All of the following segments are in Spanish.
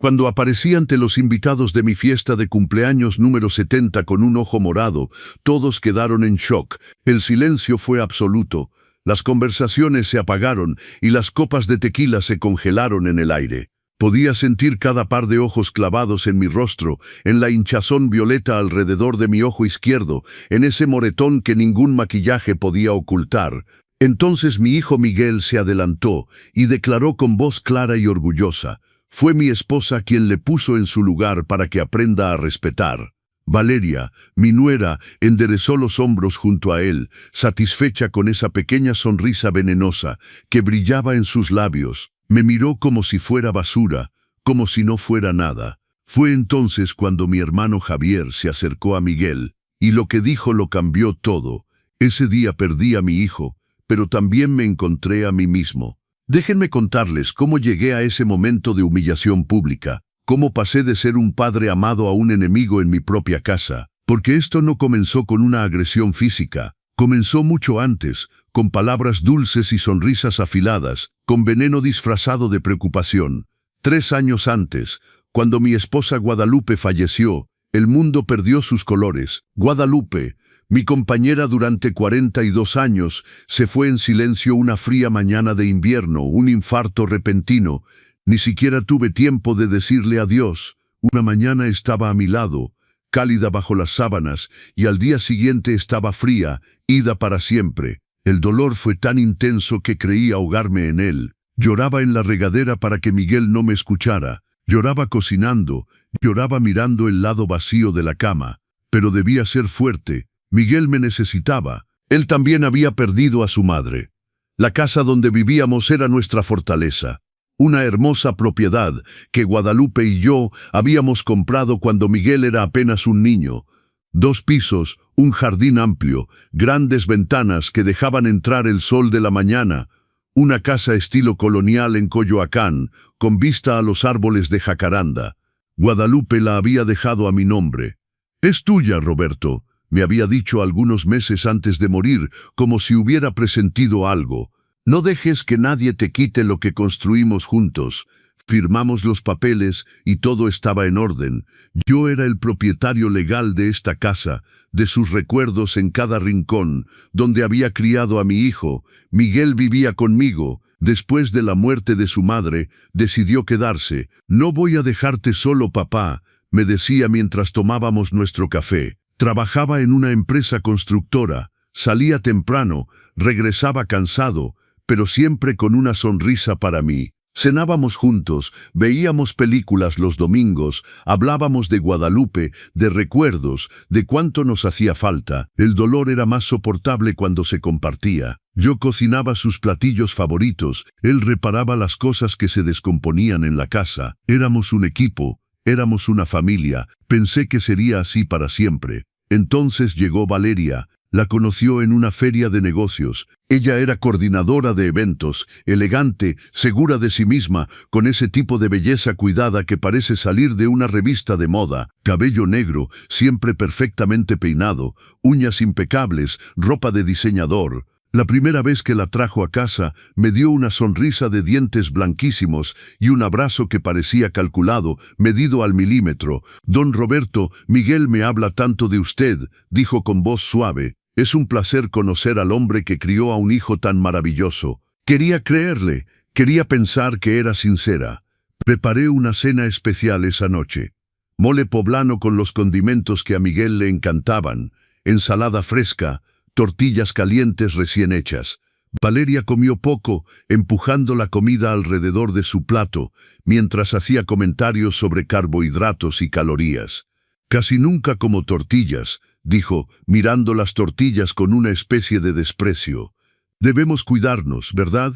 Cuando aparecí ante los invitados de mi fiesta de cumpleaños número 70 con un ojo morado, todos quedaron en shock. El silencio fue absoluto. Las conversaciones se apagaron y las copas de tequila se congelaron en el aire. Podía sentir cada par de ojos clavados en mi rostro, en la hinchazón violeta alrededor de mi ojo izquierdo, en ese moretón que ningún maquillaje podía ocultar. Entonces mi hijo Miguel se adelantó y declaró con voz clara y orgullosa: «Fue mi esposa quien le puso en su lugar para que aprenda a respetar». Valeria, mi nuera, enderezó los hombros junto a él, satisfecha con esa pequeña sonrisa venenosa que brillaba en sus labios. Me miró como si fuera basura, como si no fuera nada. Fue entonces cuando mi hermano Javier se acercó a Miguel, y lo que dijo lo cambió todo. Ese día perdí a mi hijo, pero también me encontré a mí mismo. Déjenme contarles cómo llegué a ese momento de humillación pública, cómo pasé de ser un padre amado a un enemigo en mi propia casa, porque esto no comenzó con una agresión física, comenzó mucho antes, con palabras dulces y sonrisas afiladas, con veneno disfrazado de preocupación. 3 años antes, cuando mi esposa Guadalupe falleció, el mundo perdió sus colores. Guadalupe, mi compañera durante 42 años, se fue en silencio una fría mañana de invierno, un infarto repentino. Ni siquiera tuve tiempo de decirle adiós. Una mañana estaba a mi lado, cálida bajo las sábanas, y al día siguiente estaba fría, ida para siempre. El dolor fue tan intenso que creí ahogarme en él. Lloraba en la regadera para que Miguel no me escuchara. Lloraba cocinando, lloraba mirando el lado vacío de la cama. Pero debía ser fuerte. Miguel me necesitaba. Él también había perdido a su madre. La casa donde vivíamos era nuestra fortaleza. Una hermosa propiedad que Guadalupe y yo habíamos comprado cuando Miguel era apenas un niño. 2 pisos, un jardín amplio, grandes ventanas que dejaban entrar el sol de la mañana, una casa estilo colonial en Coyoacán, con vista a los árboles de jacaranda. Guadalupe la había dejado a mi nombre. «Es tuya, Roberto», me había dicho algunos meses antes de morir, como si hubiera presentido algo. «No dejes que nadie te quite lo que construimos juntos». Firmamos los papeles y todo estaba en orden. Yo era el propietario legal de esta casa, de sus recuerdos en cada rincón, donde había criado a mi hijo. Miguel vivía conmigo. Después de la muerte de su madre, decidió quedarse. «No voy a dejarte solo, papá», me decía mientras tomábamos nuestro café. Trabajaba en una empresa constructora. Salía temprano, regresaba cansado, pero siempre con una sonrisa para mí. Cenábamos juntos, veíamos películas los domingos, hablábamos de Guadalupe, de recuerdos, de cuánto nos hacía falta. El dolor era más soportable cuando se compartía. Yo cocinaba sus platillos favoritos, él reparaba las cosas que se descomponían en la casa. Éramos un equipo, éramos una familia. Pensé que sería así para siempre. Entonces llegó Valeria. La conoció en una feria de negocios. Ella era coordinadora de eventos, elegante, segura de sí misma, con ese tipo de belleza cuidada que parece salir de una revista de moda. Cabello negro, siempre perfectamente peinado, uñas impecables, ropa de diseñador. La primera vez que la trajo a casa, me dio una sonrisa de dientes blanquísimos y un abrazo que parecía calculado, medido al milímetro. «Don Roberto, Miguel me habla tanto de usted», dijo con voz suave. «Es un placer conocer al hombre que crió a un hijo tan maravilloso». Quería creerle, quería pensar que era sincera. Preparé una cena especial esa noche. Mole poblano con los condimentos que a Miguel le encantaban, ensalada fresca, tortillas calientes recién hechas. Valeria comió poco, empujando la comida alrededor de su plato, mientras hacía comentarios sobre carbohidratos y calorías. «Casi nunca como tortillas», dijo, mirando las tortillas con una especie de desprecio. «Debemos cuidarnos, ¿verdad?».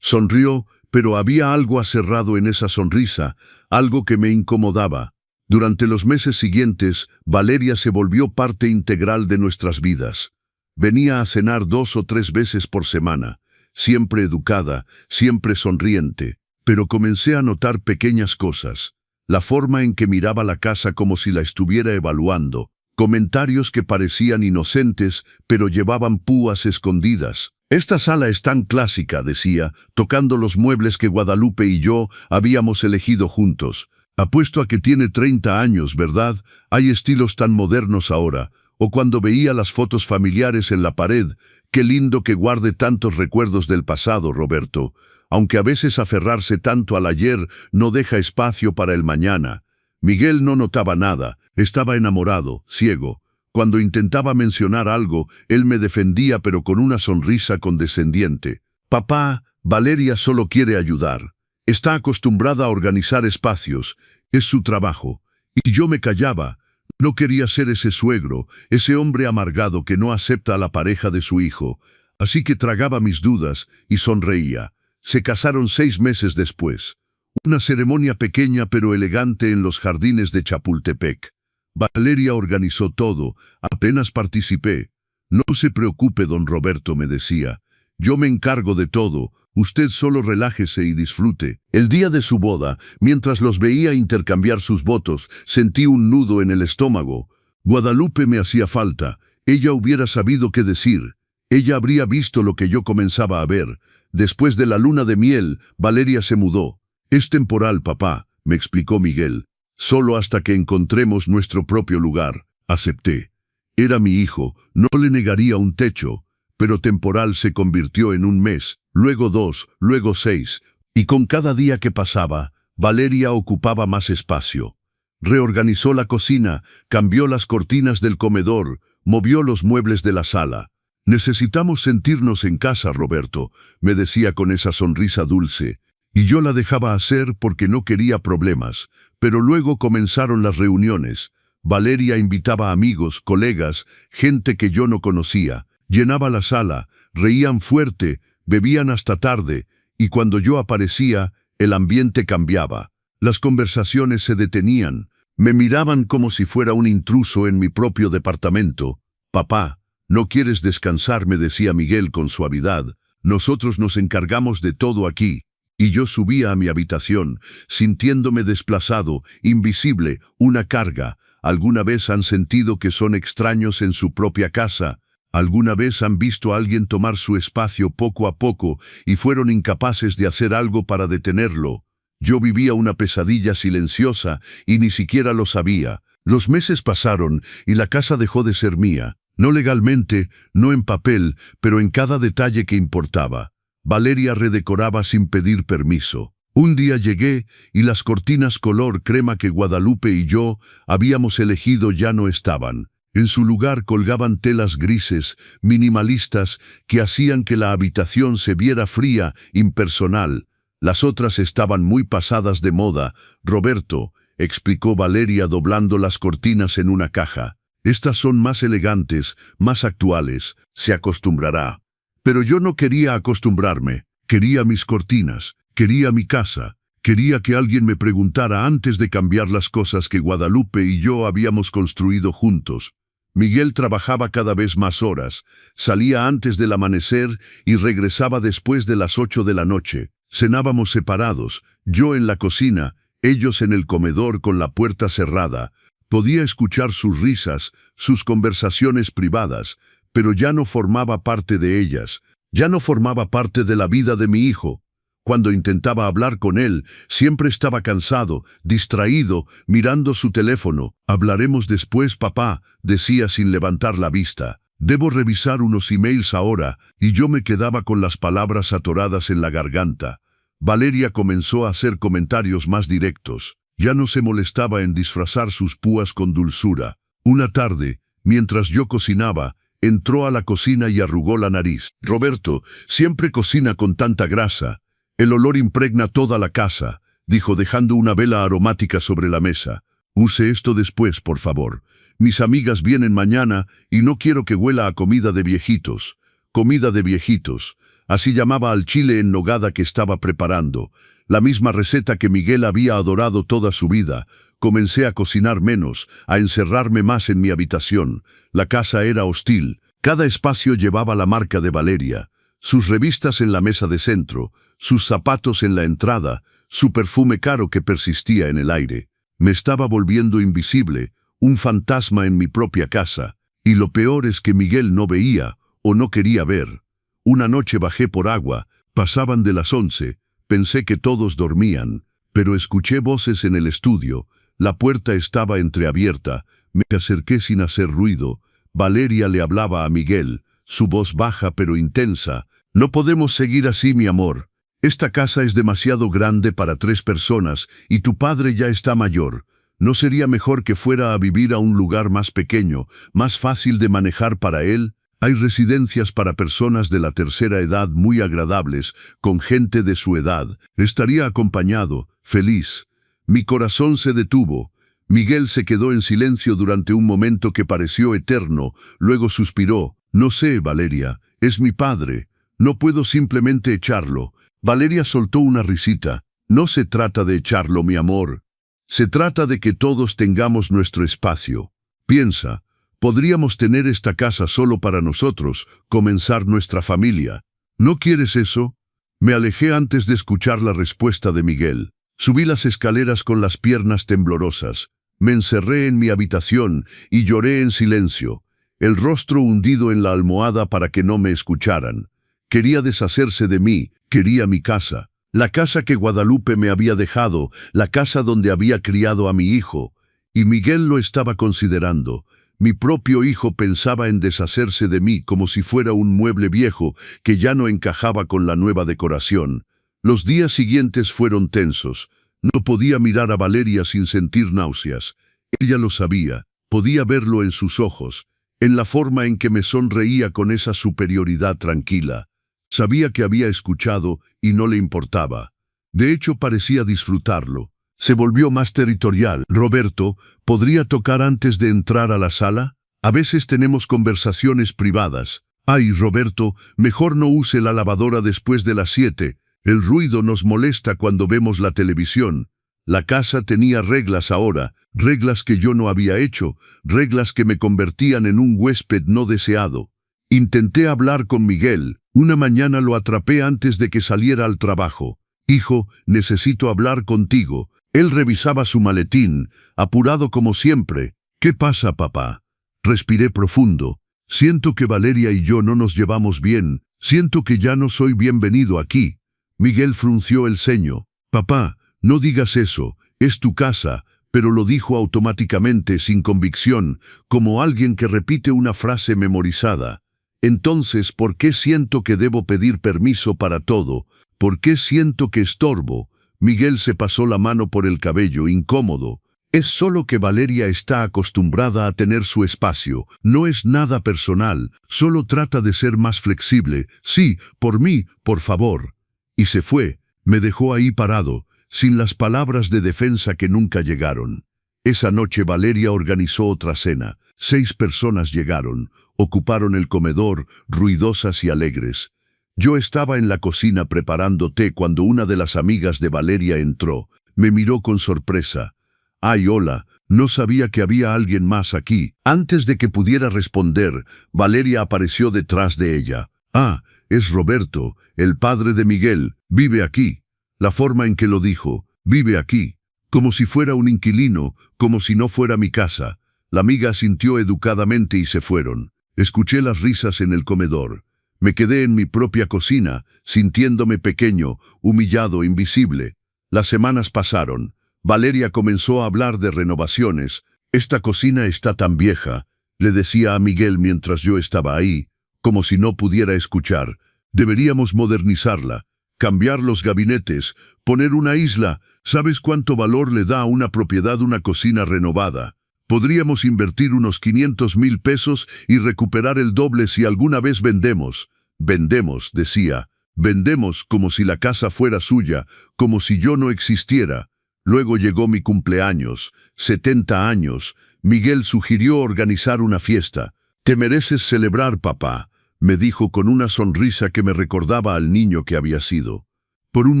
Sonrió, pero había algo aserrado en esa sonrisa, algo que me incomodaba. Durante los meses siguientes, Valeria se volvió parte integral de nuestras vidas. Venía a cenar 2 o 3 veces por semana, siempre educada, siempre sonriente, pero comencé a notar pequeñas cosas. La forma en que miraba la casa como si la estuviera evaluando, comentarios que parecían inocentes, pero llevaban púas escondidas. «Esta sala es tan clásica», decía, tocando los muebles que Guadalupe y yo habíamos elegido juntos. Apuesto a que tiene 30 años, ¿verdad? Hay estilos tan modernos ahora. O cuando veía las fotos familiares en la pared, qué lindo que guarde tantos recuerdos del pasado, Roberto. Aunque a veces aferrarse tanto al ayer no deja espacio para el mañana. Miguel no notaba nada, estaba enamorado, ciego. Cuando intentaba mencionar algo, él me defendía pero con una sonrisa condescendiente. Papá, Valeria solo quiere ayudar. Está acostumbrada a organizar espacios, es su trabajo. Y yo me callaba. No quería ser ese suegro, ese hombre amargado que no acepta a la pareja de su hijo. Así que tragaba mis dudas y sonreía. Se casaron 6 meses después. Una ceremonia pequeña pero elegante en los jardines de Chapultepec. Valeria organizó todo, apenas participé. No se preocupe, don Roberto, me decía. Yo me encargo de todo, usted solo relájese y disfrute. El día de su boda, mientras los veía intercambiar sus votos, sentí un nudo en el estómago. Guadalupe me hacía falta. Ella hubiera sabido qué decir. Ella habría visto lo que yo comenzaba a ver. Después de la luna de miel, Valeria se mudó. Es temporal, papá, me explicó Miguel. Solo hasta que encontremos nuestro propio lugar. Acepté. Era mi hijo, no le negaría un techo. Pero temporal se convirtió en un mes, luego 2, luego 6. Y con cada día que pasaba, Valeria ocupaba más espacio. Reorganizó la cocina, cambió las cortinas del comedor, movió los muebles de la sala. Necesitamos sentirnos en casa, Roberto, me decía con esa sonrisa dulce. Y yo la dejaba hacer porque no quería problemas. Pero luego comenzaron las reuniones. Valeria invitaba amigos, colegas, gente que yo no conocía. Llenaba la sala, reían fuerte, bebían hasta tarde, y cuando yo aparecía, el ambiente cambiaba. Las conversaciones se detenían. Me miraban como si fuera un intruso en mi propio departamento. Papá, ¿no quieres descansar?, me decía Miguel con suavidad. Nosotros nos encargamos de todo aquí. Y yo subía a mi habitación, sintiéndome desplazado, invisible, una carga. ¿Alguna vez han sentido que son extraños en su propia casa? ¿Alguna vez han visto a alguien tomar su espacio poco a poco y fueron incapaces de hacer algo para detenerlo? Yo vivía una pesadilla silenciosa y ni siquiera lo sabía. Los meses pasaron y la casa dejó de ser mía. No legalmente, no en papel, pero en cada detalle que importaba. Valeria redecoraba sin pedir permiso. Un día llegué y las cortinas color crema que Guadalupe y yo habíamos elegido ya no estaban. En su lugar colgaban telas grises, minimalistas, que hacían que la habitación se viera fría, impersonal. Las otras estaban muy pasadas de moda. Roberto, explicó Valeria doblando las cortinas en una caja. Estas son más elegantes, más actuales. Se acostumbrará. Pero yo no quería acostumbrarme. Quería mis cortinas, quería mi casa. Quería que alguien me preguntara antes de cambiar las cosas que Guadalupe y yo habíamos construido juntos. Miguel trabajaba cada vez más horas, salía antes del amanecer y regresaba después de las 8 de la noche. Cenábamos separados, yo en la cocina, ellos en el comedor con la puerta cerrada. Podía escuchar sus risas, sus conversaciones privadas, pero ya no formaba parte de ellas, ya no formaba parte de la vida de mi hijo. Cuando intentaba hablar con él, siempre estaba cansado, distraído, mirando su teléfono. Hablaremos después, papá, decía sin levantar la vista. Debo revisar unos emails ahora, y yo me quedaba con las palabras atoradas en la garganta. Valeria comenzó a hacer comentarios más directos. Ya no se molestaba en disfrazar sus púas con dulzura. Una tarde, mientras yo cocinaba, entró a la cocina y arrugó la nariz. Roberto, siempre cocina con tanta grasa. El olor impregna toda la casa, dijo dejando una vela aromática sobre la mesa. Use esto después, por favor. Mis amigas vienen mañana y no quiero que huela a comida de viejitos. Comida de viejitos. Así llamaba al chile en nogada que estaba preparando. La misma receta que Miguel había adorado toda su vida. Comencé a cocinar menos, a encerrarme más en mi habitación. La casa era hostil. Cada espacio llevaba la marca de Valeria. Sus revistas en la mesa de centro, sus zapatos en la entrada, su perfume caro que persistía en el aire. Me estaba volviendo invisible, un fantasma en mi propia casa. Y lo peor es que Miguel no veía, o no quería ver. Una noche bajé por agua, pasaban de las 11, pensé que todos dormían. pero escuché voces en el estudio. La puerta estaba entreabierta. Me acerqué sin hacer ruido. Valeria le hablaba a Miguel, su voz baja pero intensa. «No podemos seguir así, mi amor. Esta casa es demasiado grande para 3 personas y tu padre ya está mayor. ¿No sería mejor que fuera a vivir a un lugar más pequeño, más fácil de manejar para él? Hay residencias para personas de la tercera edad muy agradables, con gente de su edad. Estaría acompañado, feliz». Mi corazón se detuvo. Miguel se quedó en silencio durante un momento que pareció eterno. Luego suspiró. «No sé, Valeria, es mi padre. No puedo simplemente echarlo». Valeria soltó una risita. «No se trata de echarlo, mi amor. Se trata de que todos tengamos nuestro espacio. Piensa, podríamos tener esta casa solo para nosotros, comenzar nuestra familia. ¿No quieres eso?» Me alejé antes de escuchar la respuesta de Miguel. Subí las escaleras con las piernas temblorosas. Me encerré en mi habitación y lloré en silencio, el rostro hundido en la almohada para que no me escucharan. Quería deshacerse de mí, quería mi casa. La casa que Guadalupe me había dejado, la casa donde había criado a mi hijo. Y Miguel lo estaba considerando. Mi propio hijo pensaba en deshacerse de mí como si fuera un mueble viejo que ya no encajaba con la nueva decoración. Los días siguientes fueron tensos. No podía mirar a Valeria sin sentir náuseas. Ella lo sabía, podía verlo en sus ojos, en la forma en que me sonreía con esa superioridad tranquila. Sabía que había escuchado y no le importaba. De hecho, parecía disfrutarlo. Se volvió más territorial. «Roberto, ¿podría tocar antes de entrar a la sala? A veces tenemos conversaciones privadas». «Ay, Roberto, mejor no use la lavadora después de las 7. El ruido nos molesta cuando vemos la televisión». La casa tenía reglas ahora, reglas que yo no había hecho, reglas que me convertían en un huésped no deseado. Intenté hablar con Miguel. Una mañana lo atrapé antes de que saliera al trabajo. «Hijo, necesito hablar contigo». Él revisaba su maletín, apurado como siempre. «¿Qué pasa, papá?» Respiré profundo. «Siento que Valeria y yo no nos llevamos bien. Siento que ya no soy bienvenido aquí». Miguel frunció el ceño. «Papá, no digas eso. Es tu casa». Pero lo dijo automáticamente, sin convicción, como alguien que repite una frase memorizada. «Entonces, ¿por qué siento que debo pedir permiso para todo? ¿Por qué siento que estorbo?» Miguel se pasó la mano por el cabello, incómodo. «Es solo que Valeria está acostumbrada a tener su espacio. No es nada personal. Solo trata de ser más flexible. Sí, por mí, por favor». Y se fue. Me dejó ahí parado, sin las palabras de defensa que nunca llegaron. Esa noche Valeria organizó otra cena. 6 personas llegaron, ocuparon el comedor, ruidosas y alegres. Yo estaba en la cocina preparando té cuando una de las amigas de Valeria entró. Me miró con sorpresa. «Ay, hola, no sabía que había alguien más aquí». Antes de que pudiera responder, Valeria apareció detrás de ella. «Ah, es Roberto, el padre de Miguel. Vive aquí». La forma en que lo dijo, «vive aquí», como si fuera un inquilino, como si no fuera mi casa. La amiga asintió educadamente y se fueron. Escuché las risas en el comedor. Me quedé en mi propia cocina, sintiéndome pequeño, humillado, invisible. Las semanas pasaron. Valeria comenzó a hablar de renovaciones. «Esta cocina está tan vieja», le decía a Miguel mientras yo estaba ahí, como si no pudiera escuchar. «Deberíamos modernizarla, cambiar los gabinetes, poner una isla. ¿Sabes cuánto valor le da a una propiedad una cocina renovada? Podríamos invertir unos 500,000 pesos y recuperar el doble si alguna vez vendemos». «Vendemos», decía. «Vendemos como si la casa fuera suya, como si yo no existiera». Luego llegó mi cumpleaños, 70 años. Miguel sugirió organizar una fiesta. «Te mereces celebrar, papá», me dijo con una sonrisa que me recordaba al niño que había sido. Por un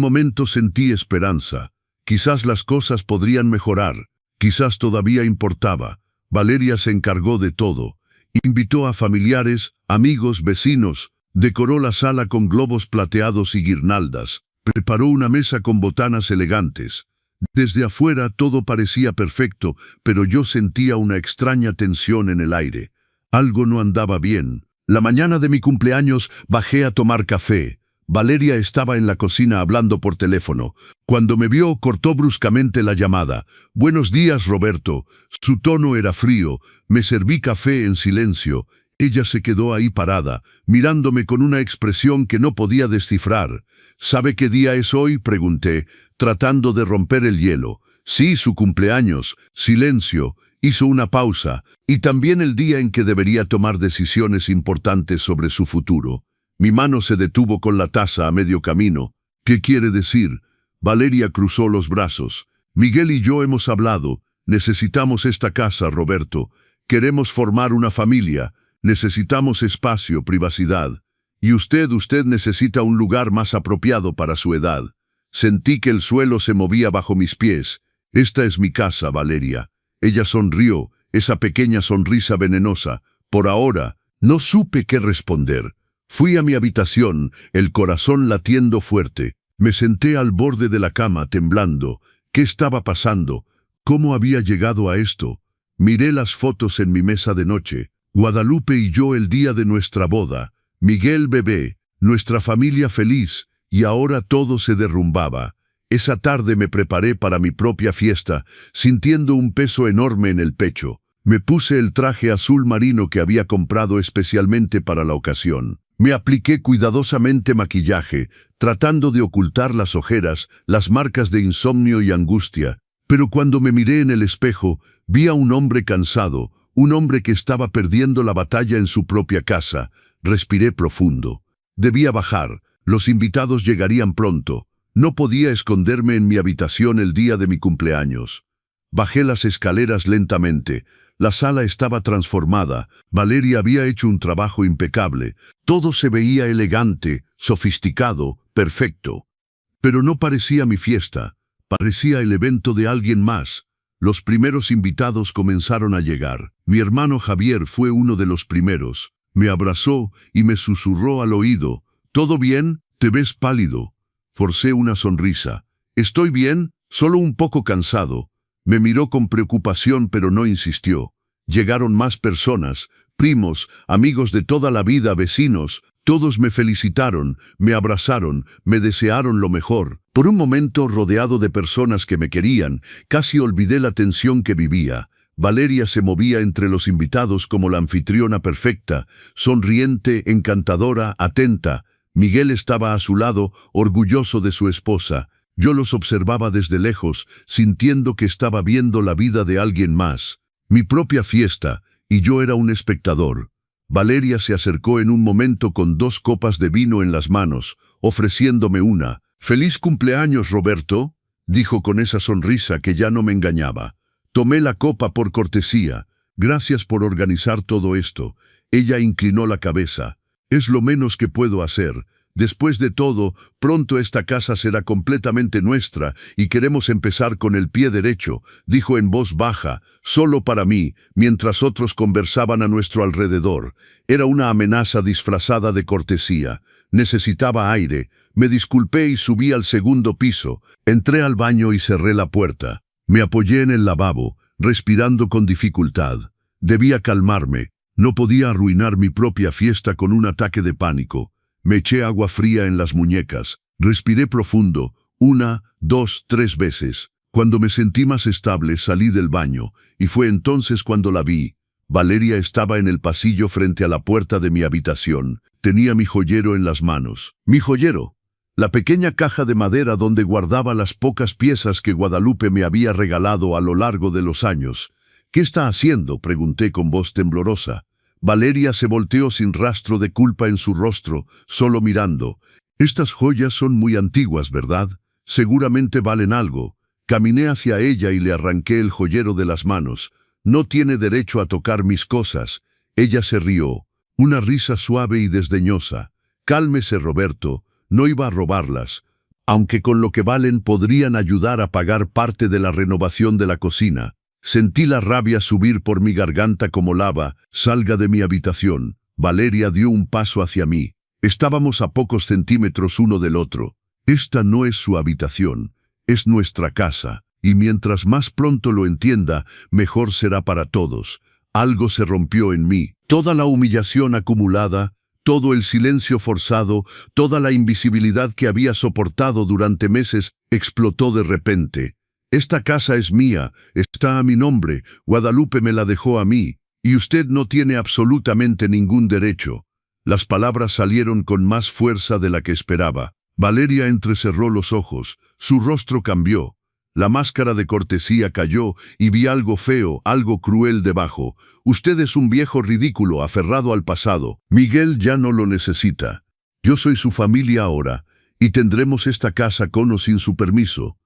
momento sentí esperanza. Quizás las cosas podrían mejorar. Quizás todavía importaba. Valeria se encargó de todo. Invitó a familiares, amigos, vecinos. Decoró la sala con globos plateados y guirnaldas. Preparó una mesa con botanas elegantes. Desde afuera todo parecía perfecto, pero yo sentía una extraña tensión en el aire. Algo no andaba bien. La mañana de mi cumpleaños bajé a tomar café. Valeria estaba en la cocina hablando por teléfono. Cuando me vio, cortó bruscamente la llamada. «Buenos días, Roberto». Su tono era frío. Me serví café en silencio. Ella se quedó ahí parada, mirándome con una expresión que no podía descifrar. «¿Sabe qué día es hoy?», pregunté, tratando de romper el hielo. «Sí, su cumpleaños». Silencio. Hizo una pausa. «Y también el día en que debería tomar decisiones importantes sobre su futuro». Mi mano se detuvo con la taza a medio camino. «¿Qué quiere decir?». Valeria cruzó los brazos. «Miguel y yo hemos hablado. Necesitamos esta casa, Roberto. Queremos formar una familia. Necesitamos espacio, privacidad. Y usted necesita un lugar más apropiado para su edad». Sentí que el suelo se movía bajo mis pies. «Esta es mi casa, Valeria». Ella sonrió, esa pequeña sonrisa venenosa. Por ahora, no supe qué responder. Fui a mi habitación, el corazón latiendo fuerte. Me senté al borde de la cama, temblando. ¿Qué estaba pasando? ¿Cómo había llegado a esto? Miré las fotos en mi mesa de noche. Guadalupe y yo el día de nuestra boda. Miguel bebé, nuestra familia feliz, y ahora todo se derrumbaba. Esa tarde me preparé para mi propia fiesta, sintiendo un peso enorme en el pecho. Me puse el traje azul marino que había comprado especialmente para la ocasión. Me apliqué cuidadosamente maquillaje, tratando de ocultar las ojeras, las marcas de insomnio y angustia. Pero cuando me miré en el espejo, vi a un hombre cansado, un hombre que estaba perdiendo la batalla en su propia casa. Respiré profundo. Debía bajar. Los invitados llegarían pronto. No podía esconderme en mi habitación el día de mi cumpleaños. Bajé las escaleras lentamente. La sala estaba transformada. Valeria había hecho un trabajo impecable. Todo se veía elegante, sofisticado, perfecto. Pero no parecía mi fiesta. Parecía el evento de alguien más. Los primeros invitados comenzaron a llegar. Mi hermano Javier fue uno de los primeros. Me abrazó y me susurró al oído. «¿Todo bien? Te ves pálido». Forcé una sonrisa. «Estoy bien, solo un poco cansado». Me miró con preocupación, pero no insistió. Llegaron más personas, primos, amigos de toda la vida, vecinos. Todos me felicitaron, me abrazaron, me desearon lo mejor. Por un momento, rodeado de personas que me querían, casi olvidé la tensión que vivía. Valeria se movía entre los invitados como la anfitriona perfecta, sonriente, encantadora, atenta. Miguel estaba a su lado, orgulloso de su esposa. Yo los observaba desde lejos, sintiendo que estaba viendo la vida de alguien más. Mi propia fiesta, y yo era un espectador. Valeria se acercó en un momento con 2 copas de vino en las manos, ofreciéndome una. «Feliz cumpleaños, Roberto», dijo con esa sonrisa que ya no me engañaba. Tomé la copa por cortesía. «Gracias por organizar todo esto». Ella inclinó la cabeza. «Es lo menos que puedo hacer. Después de todo, pronto esta casa será completamente nuestra y queremos empezar con el pie derecho», dijo en voz baja, solo para mí, mientras otros conversaban a nuestro alrededor. Era una amenaza disfrazada de cortesía. Necesitaba aire. Me disculpé y subí al segundo piso. Entré al baño y cerré la puerta. Me apoyé en el lavabo, respirando con dificultad. Debía calmarme. No podía arruinar mi propia fiesta con un ataque de pánico. Me eché agua fría en las muñecas. Respiré profundo, 1, 2, 3 veces. Cuando me sentí más estable, salí del baño, y fue entonces cuando la vi. Valeria estaba en el pasillo frente a la puerta de mi habitación. Tenía mi joyero en las manos. Mi joyero. La pequeña caja de madera donde guardaba las pocas piezas que Guadalupe me había regalado a lo largo de los años. «¿Qué está haciendo?», pregunté con voz temblorosa. Valeria se volteó sin rastro de culpa en su rostro, solo mirando. «Estas joyas son muy antiguas, ¿verdad? Seguramente valen algo». Caminé hacia ella y le arranqué el joyero de las manos. «No tiene derecho a tocar mis cosas». Ella se rió, una risa suave y desdeñosa. «Cálmese, Roberto, no iba a robarlas. Aunque con lo que valen podrían ayudar a pagar parte de la renovación de la cocina». Sentí la rabia subir por mi garganta como lava. «Salga de mi habitación». Valeria dio un paso hacia mí. Estábamos a pocos centímetros uno del otro. «Esta no es su habitación, es nuestra casa, y mientras más pronto lo entienda, mejor será para todos». Algo se rompió en mí. Toda la humillación acumulada, Todo el silencio forzado, toda la invisibilidad que había soportado durante meses, explotó de repente. Esta casa es mía, está a mi nombre, Guadalupe me la dejó a mí, y usted no tiene absolutamente ningún derecho. Las palabras salieron con más fuerza de la que esperaba. Valeria entrecerró los ojos, su rostro cambió. La máscara de cortesía cayó y vi algo feo, algo cruel debajo. Usted es un viejo ridículo aferrado al pasado. Miguel ya no lo necesita. Yo soy su familia ahora, y tendremos esta casa con o sin su permiso.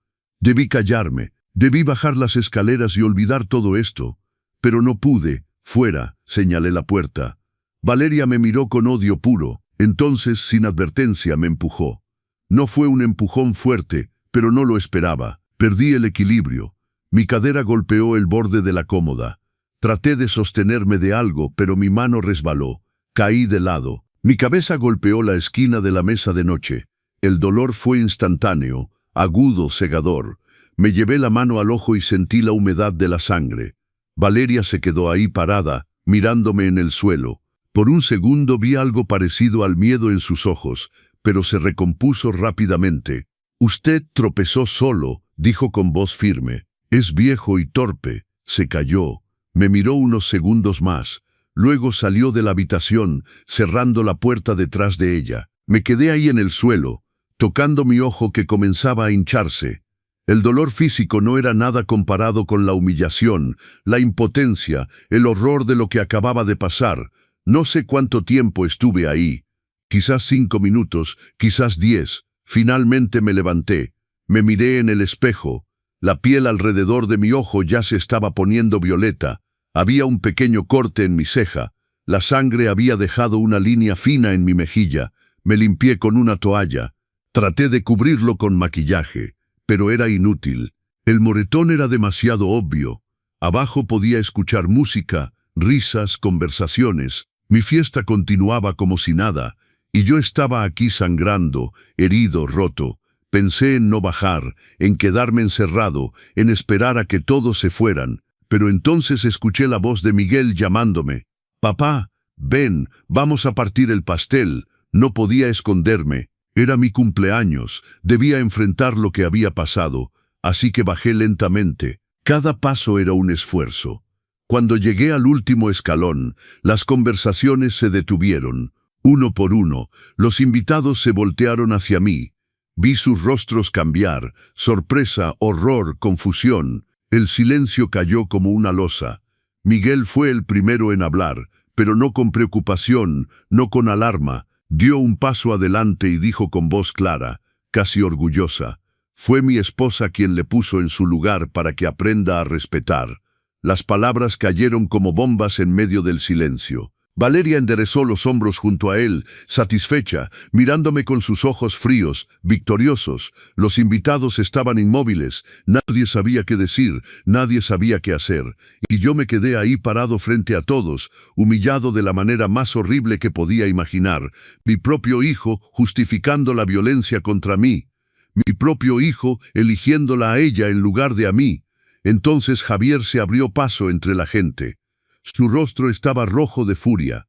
Debí callarme, debí bajar las escaleras y olvidar todo esto. Pero no pude. Fuera, señalé la puerta. Valeria me miró con odio puro. Entonces, sin advertencia, me empujó. No fue un empujón fuerte, pero no lo esperaba. Perdí el equilibrio. Mi cadera golpeó el borde de la cómoda. Traté de sostenerme de algo, pero mi mano resbaló. Caí de lado. Mi cabeza golpeó la esquina de la mesa de noche. El dolor fue instantáneo, agudo, cegador. Me llevé la mano al ojo y sentí la humedad de la sangre. Valeria se quedó ahí parada, mirándome en el suelo. Por un segundo vi algo parecido al miedo en sus ojos, pero se recompuso rápidamente. Usted tropezó solo, dijo con voz firme. Es viejo y torpe. Se calló. Me miró unos segundos más. Luego salió de la habitación, cerrando la puerta detrás de ella. Me quedé ahí en el suelo, tocando mi ojo que comenzaba a hincharse. El dolor físico no era nada comparado con la humillación, la impotencia, el horror de lo que acababa de pasar. No sé cuánto tiempo estuve ahí. Quizás 5 minutos, quizás 10. Finalmente me levanté. Me miré en el espejo. La piel alrededor de mi ojo ya se estaba poniendo violeta. Había un pequeño corte en mi ceja. La sangre había dejado una línea fina en mi mejilla. Me limpié con una toalla. Traté de cubrirlo con maquillaje, pero era inútil. El moretón era demasiado obvio. Abajo podía escuchar música, risas, conversaciones. Mi fiesta continuaba como si nada, y yo estaba aquí sangrando, herido, roto. Pensé en no bajar, en quedarme encerrado, en esperar a que todos se fueran, pero entonces escuché la voz de Miguel llamándome. «Papá, ven, vamos a partir el pastel». No podía esconderme. Era mi cumpleaños, debía enfrentar lo que había pasado, así que bajé lentamente. Cada paso era un esfuerzo. Cuando llegué al último escalón, las conversaciones se detuvieron. Uno por uno, los invitados se voltearon hacia mí. Vi sus rostros cambiar, sorpresa, horror, confusión. El silencio cayó como una losa. Miguel fue el primero en hablar, pero no con preocupación, no con alarma. Dio un paso adelante y dijo con voz clara, casi orgullosa: «Fue mi esposa quien le puso en su lugar para que aprenda a respetar». Las palabras cayeron como bombas en medio del silencio. Valeria enderezó los hombros junto a él, satisfecha, mirándome con sus ojos fríos, victoriosos. Los invitados estaban inmóviles, nadie sabía qué decir, nadie sabía qué hacer, y yo me quedé ahí parado frente a todos, humillado de la manera más horrible que podía imaginar. Mi propio hijo justificando la violencia contra mí, mi propio hijo eligiéndola a ella en lugar de a mí. Entonces Javier se abrió paso entre la gente. Su rostro estaba rojo de furia.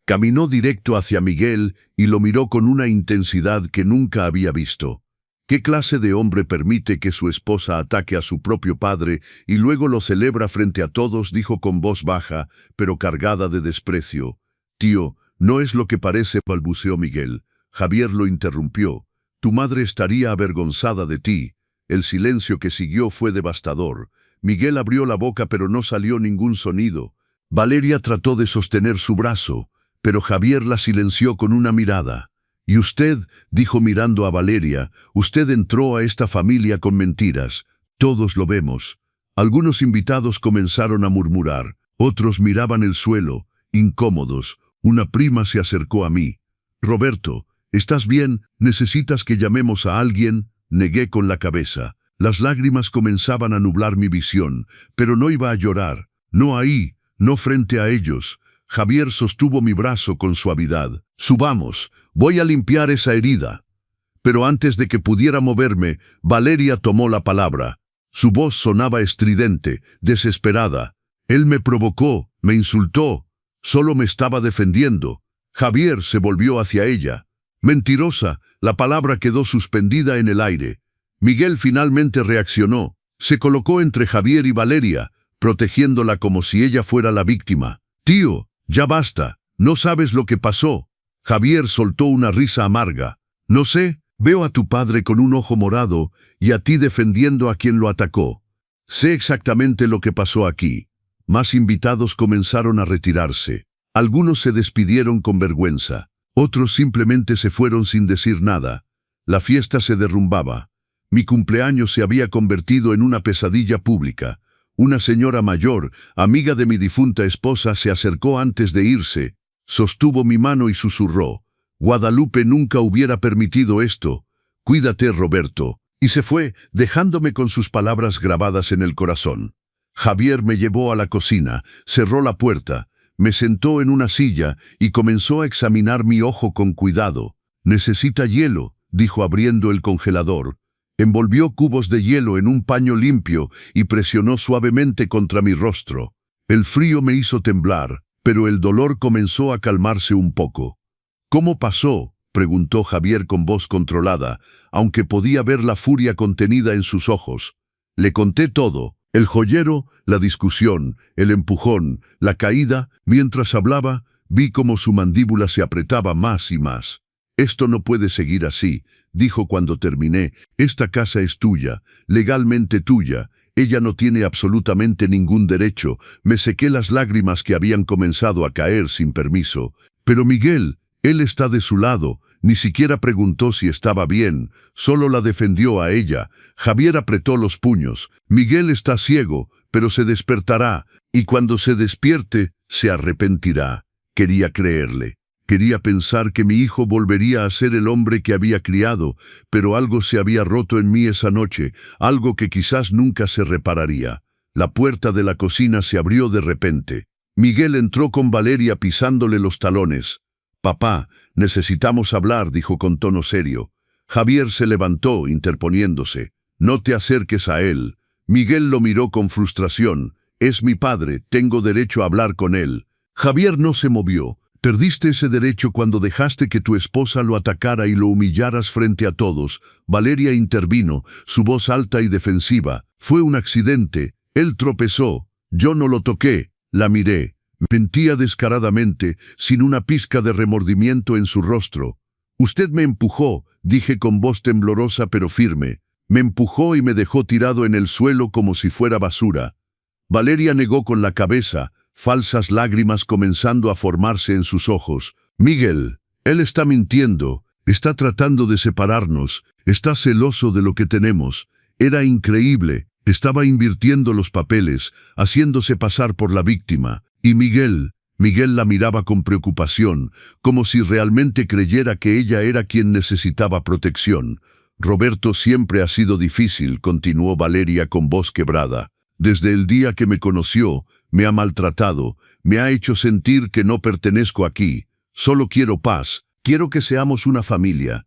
Caminó directo hacia Miguel y lo miró con una intensidad que nunca había visto. ¿Qué clase de hombre permite que su esposa ataque a su propio padre y luego lo celebra frente a todos?, dijo con voz baja, pero cargada de desprecio. «Tío, no es lo que parece», balbuceó Miguel. Javier lo interrumpió. «Tu madre estaría avergonzada de ti». El silencio que siguió fue devastador. Miguel abrió la boca pero no salió ningún sonido. Valeria trató de sostener su brazo, pero Javier la silenció con una mirada. «Y usted», dijo mirando a Valeria, «usted entró a esta familia con mentiras. Todos lo vemos». Algunos invitados comenzaron a murmurar. Otros miraban el suelo, incómodos. Una prima se acercó a mí. «Roberto, ¿estás bien? ¿Necesitas que llamemos a alguien?». Negué con la cabeza. Las lágrimas comenzaban a nublar mi visión, pero no iba a llorar. No ahí, no frente a ellos. Javier sostuvo mi brazo con suavidad. «Subamos, voy a limpiar esa herida». Pero antes de que pudiera moverme, Valeria tomó la palabra. Su voz sonaba estridente, desesperada. «Él me provocó, me insultó. Solo me estaba defendiendo». Javier se volvió hacia ella. Mentirosa, la palabra quedó suspendida en el aire. Miguel finalmente reaccionó. Se colocó entre Javier y Valeria, protegiéndola como si ella fuera la víctima. «Tío, ya basta. No sabes lo que pasó». Javier soltó una risa amarga. «No sé, veo a tu padre con un ojo morado y a ti defendiendo a quien lo atacó. Sé exactamente lo que pasó aquí». Más invitados comenzaron a retirarse. Algunos se despidieron con vergüenza. Otros simplemente se fueron sin decir nada. La fiesta se derrumbaba. Mi cumpleaños se había convertido en una pesadilla pública. Una señora mayor, amiga de mi difunta esposa, se acercó antes de irse, sostuvo mi mano y susurró: «Guadalupe nunca hubiera permitido esto. Cuídate, Roberto». Y se fue, dejándome con sus palabras grabadas en el corazón. Javier me llevó a la cocina, cerró la puerta, me sentó en una silla y comenzó a examinar mi ojo con cuidado. «Necesita hielo», dijo abriendo el congelador. Envolvió cubos de hielo en un paño limpio y presionó suavemente contra mi rostro. El frío me hizo temblar, pero el dolor comenzó a calmarse un poco. «¿Cómo pasó?», preguntó Javier con voz controlada, aunque podía ver la furia contenida en sus ojos. Le conté todo: el joyero, la discusión, el empujón, la caída. Mientras hablaba, vi cómo su mandíbula se apretaba más y más. «Esto no puede seguir así», dijo cuando terminé. «Esta casa es tuya, legalmente tuya. Ella no tiene absolutamente ningún derecho». Me sequé las lágrimas que habían comenzado a caer sin permiso. «Pero Miguel, él está de su lado». Ni siquiera preguntó si estaba bien, solo la defendió a ella. Javier apretó los puños. «Miguel está ciego, pero se despertará, y cuando se despierte, se arrepentirá». Quería creerle. Quería pensar que mi hijo volvería a ser el hombre que había criado, pero algo se había roto en mí esa noche, algo que quizás nunca se repararía. La puerta de la cocina se abrió de repente. Miguel entró con Valeria pisándole los talones. «Papá, necesitamos hablar», dijo con tono serio. Javier se levantó, interponiéndose. «No te acerques a él». Miguel lo miró con frustración. «Es mi padre, tengo derecho a hablar con él». Javier no se movió. «Perdiste ese derecho cuando dejaste que tu esposa lo atacara y lo humillaras frente a todos». Valeria intervino, su voz alta y defensiva. «Fue un accidente. Él tropezó. Yo no lo toqué». La miré. Mentía descaradamente, sin una pizca de remordimiento en su rostro. «Usted me empujó», dije con voz temblorosa pero firme. «Me empujó y me dejó tirado en el suelo como si fuera basura». Valeria negó con la cabeza, falsas lágrimas comenzando a formarse en sus ojos. «Miguel, él está mintiendo, está tratando de separarnos, está celoso de lo que tenemos. Era increíble, estaba invirtiendo los papeles, haciéndose pasar por la víctima». Y Miguel la miraba con preocupación, como si realmente creyera que ella era quien necesitaba protección. «Roberto siempre ha sido difícil», continuó Valeria con voz quebrada. «Desde el día que me conoció, me ha maltratado, me ha hecho sentir que no pertenezco aquí. Solo quiero paz, quiero que seamos una familia».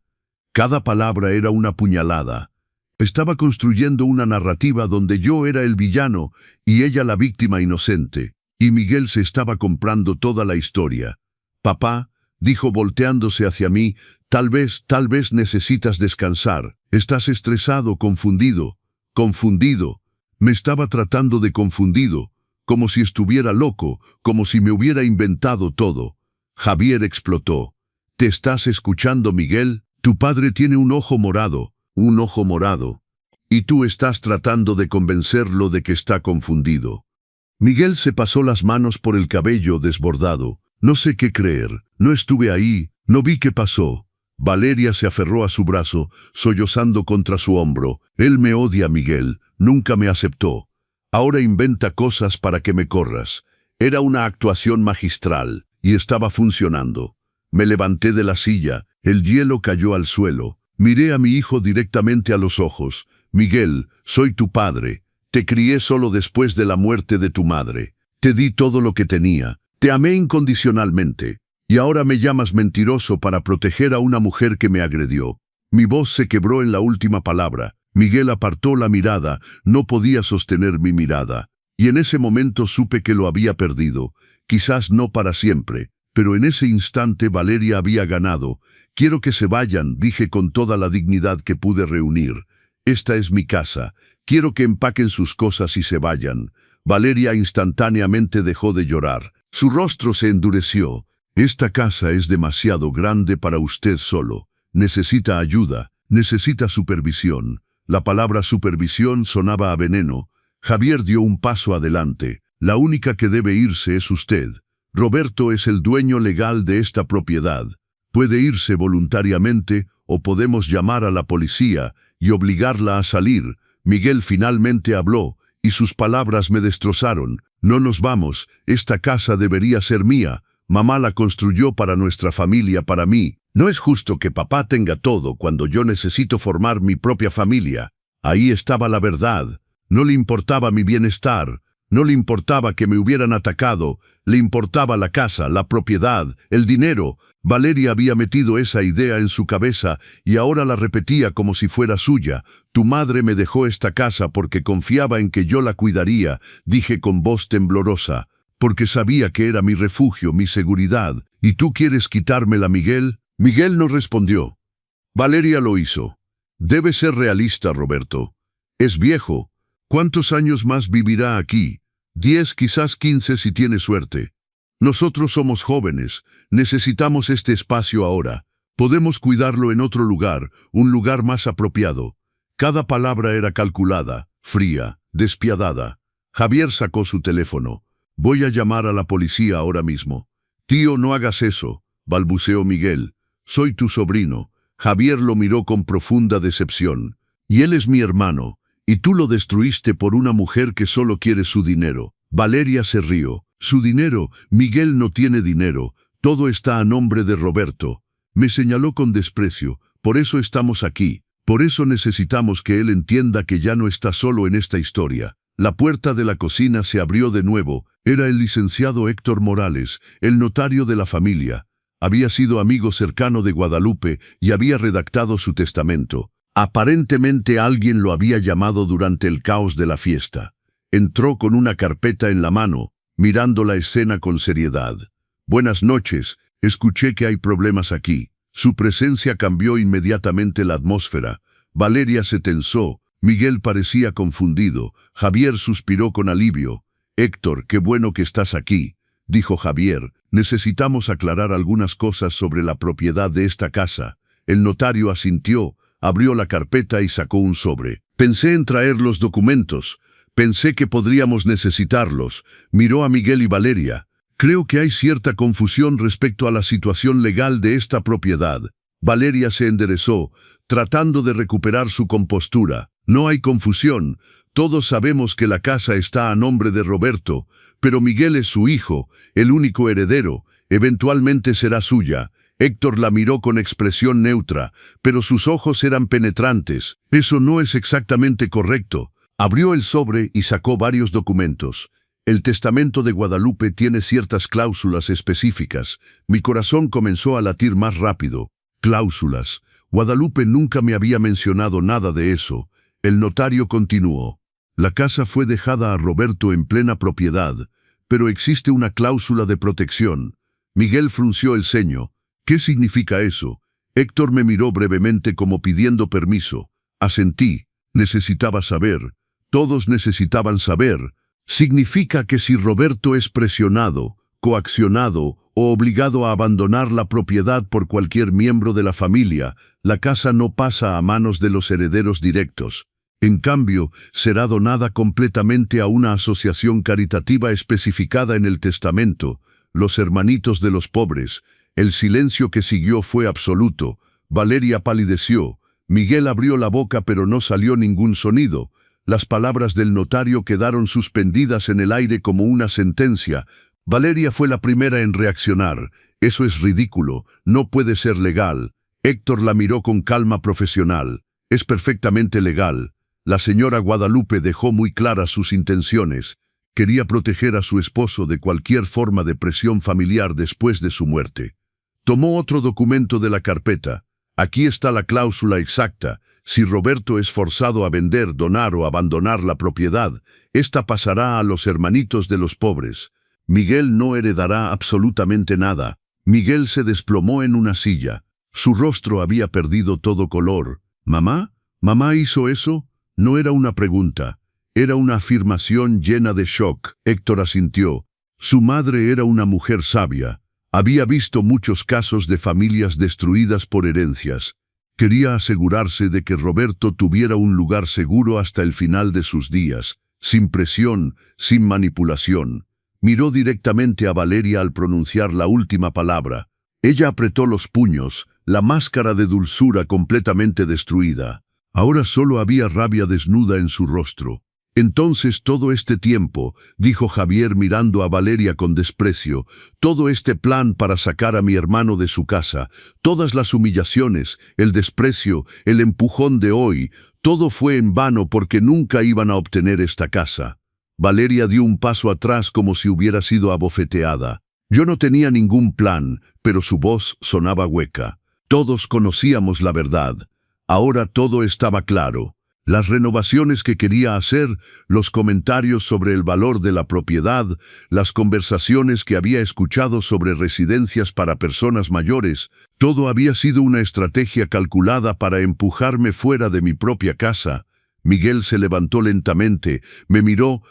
Cada palabra era una puñalada. Estaba construyendo una narrativa donde yo era el villano y ella la víctima inocente. Y Miguel se estaba comprando toda la historia. «Papá», dijo volteándose hacia mí, tal vez necesitas descansar. Estás estresado, confundido». «Confundido». Me estaba tratando de confundido, como si estuviera loco, como si me hubiera inventado todo. Javier explotó. «¿Te estás escuchando, Miguel? Tu padre tiene un ojo morado. Un ojo morado. Y tú estás tratando de convencerlo de que está confundido». Miguel se pasó las manos por el cabello desbordado. «No sé qué creer. No estuve ahí. No vi qué pasó». Valeria se aferró a su brazo, sollozando contra su hombro. «Él me odia, Miguel. Nunca me aceptó. Ahora inventa cosas para que me corras». Era una actuación magistral, y estaba funcionando. Me levanté de la silla. El hielo cayó al suelo. Miré a mi hijo directamente a los ojos. «Miguel, soy tu padre. Te crié solo después de la muerte de tu madre. Te di todo lo que tenía. Te amé incondicionalmente. Y ahora me llamas mentiroso para proteger a una mujer que me agredió». Mi voz se quebró en la última palabra. Miguel apartó la mirada. No podía sostener mi mirada. Y en ese momento supe que lo había perdido. Quizás no para siempre, pero en ese instante Valeria había ganado. «Quiero que se vayan», dije con toda la dignidad que pude reunir. «Esta es mi casa. Quiero que empaquen sus cosas y se vayan». Valeria instantáneamente dejó de llorar. Su rostro se endureció. «Esta casa es demasiado grande para usted solo. Necesita ayuda, necesita supervisión». La palabra supervisión sonaba a veneno. Javier dio un paso adelante. «La única que debe irse es usted. Roberto es el dueño legal de esta propiedad. Puede irse voluntariamente o podemos llamar a la policía y obligarla a salir». Miguel finalmente habló y sus palabras me destrozaron. «No nos vamos, esta casa debería ser mía. Mamá la construyó para nuestra familia, para mí. No es justo que papá tenga todo cuando yo necesito formar mi propia familia». Ahí estaba la verdad. No le importaba mi bienestar. No le importaba que me hubieran atacado, le importaba la casa, la propiedad, el dinero. Valeria había metido esa idea en su cabeza y ahora la repetía como si fuera suya. «Tu madre me dejó esta casa porque confiaba en que yo la cuidaría», dije con voz temblorosa, «porque sabía que era mi refugio, mi seguridad. ¿Y tú quieres quitármela, Miguel?» Miguel no respondió. Valeria lo hizo. «Debe ser realista, Roberto. Es viejo. ¿Cuántos años más vivirá aquí? 10, quizás 15 si tiene suerte. Nosotros somos jóvenes, necesitamos este espacio ahora. Podemos cuidarlo en otro lugar, un lugar más apropiado». Cada palabra era calculada, fría, despiadada. Javier sacó su teléfono. «Voy a llamar a la policía ahora mismo». «Tío, no hagas eso», balbuceó Miguel. «Soy tu sobrino». Javier lo miró con profunda decepción. «Y él es mi hermano. Y tú lo destruiste por una mujer que solo quiere su dinero». Valeria se rió. «¿Su dinero? Miguel no tiene dinero. Todo está a nombre de Roberto». Me señaló con desprecio. «Por eso estamos aquí. Por eso necesitamos que él entienda que ya no está solo en esta historia». La puerta de la cocina se abrió de nuevo. Era el licenciado Héctor Morales, el notario de la familia. Había sido amigo cercano de Guadalupe y había redactado su testamento. Aparentemente alguien lo había llamado durante el caos de la fiesta. Entró con una carpeta en la mano, mirando la escena con seriedad. «Buenas noches, escuché que hay problemas aquí». Su presencia cambió inmediatamente la atmósfera. Valeria se tensó, Miguel parecía confundido, Javier suspiró con alivio. «Héctor, qué bueno que estás aquí», dijo Javier. «Necesitamos aclarar algunas cosas sobre la propiedad de esta casa». El notario asintió. Abrió la carpeta y sacó un sobre. «Pensé en traer los documentos. Pensé que podríamos necesitarlos». Miró a Miguel y Valeria. «Creo que hay cierta confusión respecto a la situación legal de esta propiedad». Valeria se enderezó, tratando de recuperar su compostura. «No hay confusión. Todos sabemos que la casa está a nombre de Roberto, pero Miguel es su hijo, el único heredero. Eventualmente será suya». Héctor la miró con expresión neutra, pero sus ojos eran penetrantes. «Eso no es exactamente correcto». Abrió el sobre y sacó varios documentos. «El testamento de Guadalupe tiene ciertas cláusulas específicas». Mi corazón comenzó a latir más rápido. «Cláusulas. Guadalupe nunca me había mencionado nada de eso». El notario continuó. «La casa fue dejada a Roberto en plena propiedad, pero existe una cláusula de protección». Miguel frunció el ceño. «¿Qué significa eso?» Héctor me miró brevemente como pidiendo permiso. Asentí. Necesitaba saber. Todos necesitaban saber. «Significa que si Roberto es presionado, coaccionado o obligado a abandonar la propiedad por cualquier miembro de la familia, la casa no pasa a manos de los herederos directos. En cambio, será donada completamente a una asociación caritativa especificada en el testamento, los Hermanitos de los Pobres». El silencio que siguió fue absoluto. Valeria palideció. Miguel abrió la boca pero no salió ningún sonido. Las palabras del notario quedaron suspendidas en el aire como una sentencia. Valeria fue la primera en reaccionar. «Eso es ridículo. No puede ser legal». Héctor la miró con calma profesional. «Es perfectamente legal. La señora Guadalupe dejó muy claras sus intenciones. Quería proteger a su esposo de cualquier forma de presión familiar después de su muerte». Tomó otro documento de la carpeta. «Aquí está la cláusula exacta. Si Roberto es forzado a vender, donar o abandonar la propiedad, esta pasará a los Hermanitos de los Pobres. Miguel no heredará absolutamente nada». Miguel se desplomó en una silla. Su rostro había perdido todo color. ¿Mamá? ¿Mamá hizo eso? No era una pregunta. Era una afirmación llena de shock. Héctor asintió. Su madre era una mujer sabia. Había visto muchos casos de familias destruidas por herencias. Quería asegurarse de que Roberto tuviera un lugar seguro hasta el final de sus días, sin presión, sin manipulación. Miró directamente a Valeria al pronunciar la última palabra. Ella apretó los puños, la máscara de dulzura completamente destruida. Ahora solo había rabia desnuda en su rostro. Entonces todo este tiempo, dijo Javier mirando a Valeria con desprecio, todo este plan para sacar a mi hermano de su casa, todas las humillaciones, el desprecio, el empujón de hoy, todo fue en vano porque nunca iban a obtener esta casa. Valeria dio un paso atrás como si hubiera sido abofeteada. Yo no tenía ningún plan, pero su voz sonaba hueca. Todos conocíamos la verdad. Ahora todo estaba claro. Las renovaciones que quería hacer, los comentarios sobre el valor de la propiedad, las conversaciones que había escuchado sobre residencias para personas mayores, todo había sido una estrategia calculada para empujarme fuera de mi propia casa. Miguel se levantó lentamente, me miró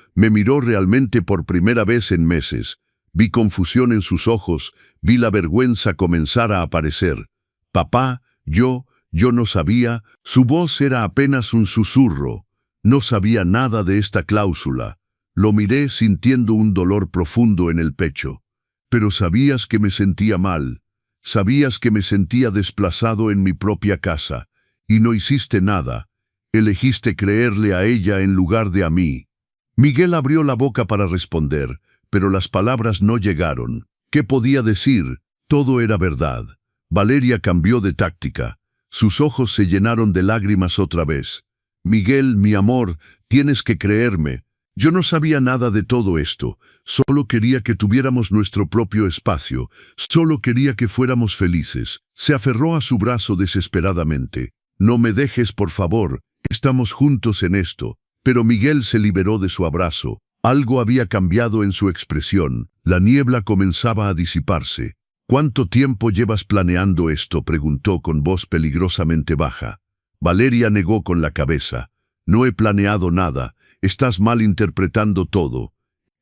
realmente por primera vez en meses. Vi confusión en sus ojos, vi la vergüenza comenzar a aparecer. Papá, yo no sabía, su voz era apenas un susurro. No sabía nada de esta cláusula. Lo miré sintiendo un dolor profundo en el pecho. Pero sabías que me sentía mal. Sabías que me sentía desplazado en mi propia casa. Y no hiciste nada. Elegiste creerle a ella en lugar de a mí. Miguel abrió la boca para responder, pero las palabras no llegaron. ¿Qué podía decir? Todo era verdad. Valeria cambió de táctica. Sus ojos se llenaron de lágrimas otra vez. Miguel, mi amor, tienes que creerme. Yo no sabía nada de todo esto. Solo quería que tuviéramos nuestro propio espacio. Solo quería que fuéramos felices. Se aferró a su brazo desesperadamente. No me dejes, por favor. Estamos juntos en esto. Pero Miguel se liberó de su abrazo. Algo había cambiado en su expresión. La niebla comenzaba a disiparse. ¿Cuánto tiempo llevas planeando esto?, preguntó con voz peligrosamente baja. Valeria negó con la cabeza. No he planeado nada. Estás malinterpretando todo.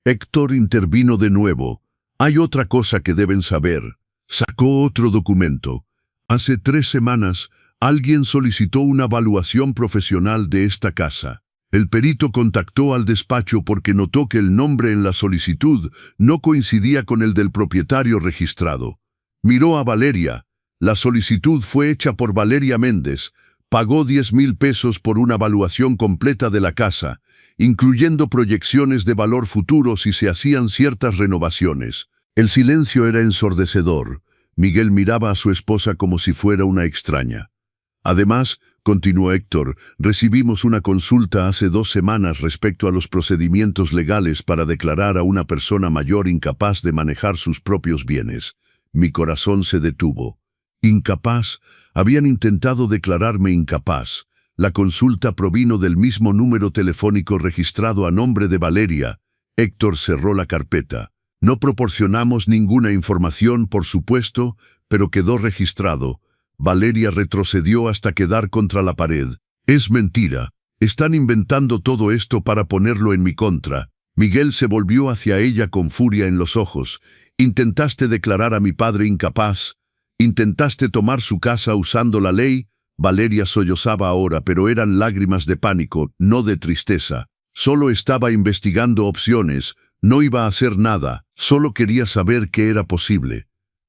Héctor intervino de nuevo. Hay otra cosa que deben saber. Sacó otro documento. Hace 3 semanas, alguien solicitó una evaluación profesional de esta casa. El perito contactó al despacho porque notó que el nombre en la solicitud no coincidía con el del propietario registrado. Miró a Valeria. La solicitud fue hecha por Valeria Méndez. Pagó 10,000 pesos por una evaluación completa de la casa, incluyendo proyecciones de valor futuro si se hacían ciertas renovaciones. El silencio era ensordecedor. Miguel miraba a su esposa como si fuera una extraña. Además, continuó Héctor, recibimos una consulta hace 2 semanas respecto a los procedimientos legales para declarar a una persona mayor incapaz de manejar sus propios bienes. Mi corazón se detuvo. ¿Incapaz? Habían intentado declararme incapaz. La consulta provino del mismo número telefónico registrado a nombre de Valeria. Héctor cerró la carpeta. No proporcionamos ninguna información, por supuesto, pero quedó registrado. Valeria retrocedió hasta quedar contra la pared. Es mentira. Están inventando todo esto para ponerlo en mi contra. Miguel se volvió hacia ella con furia en los ojos. Intentaste declarar a mi padre incapaz. Intentaste tomar su casa usando la ley. Valeria sollozaba ahora, pero eran lágrimas de pánico, no de tristeza. Solo estaba investigando opciones. No iba a hacer nada. Solo quería saber qué era posible.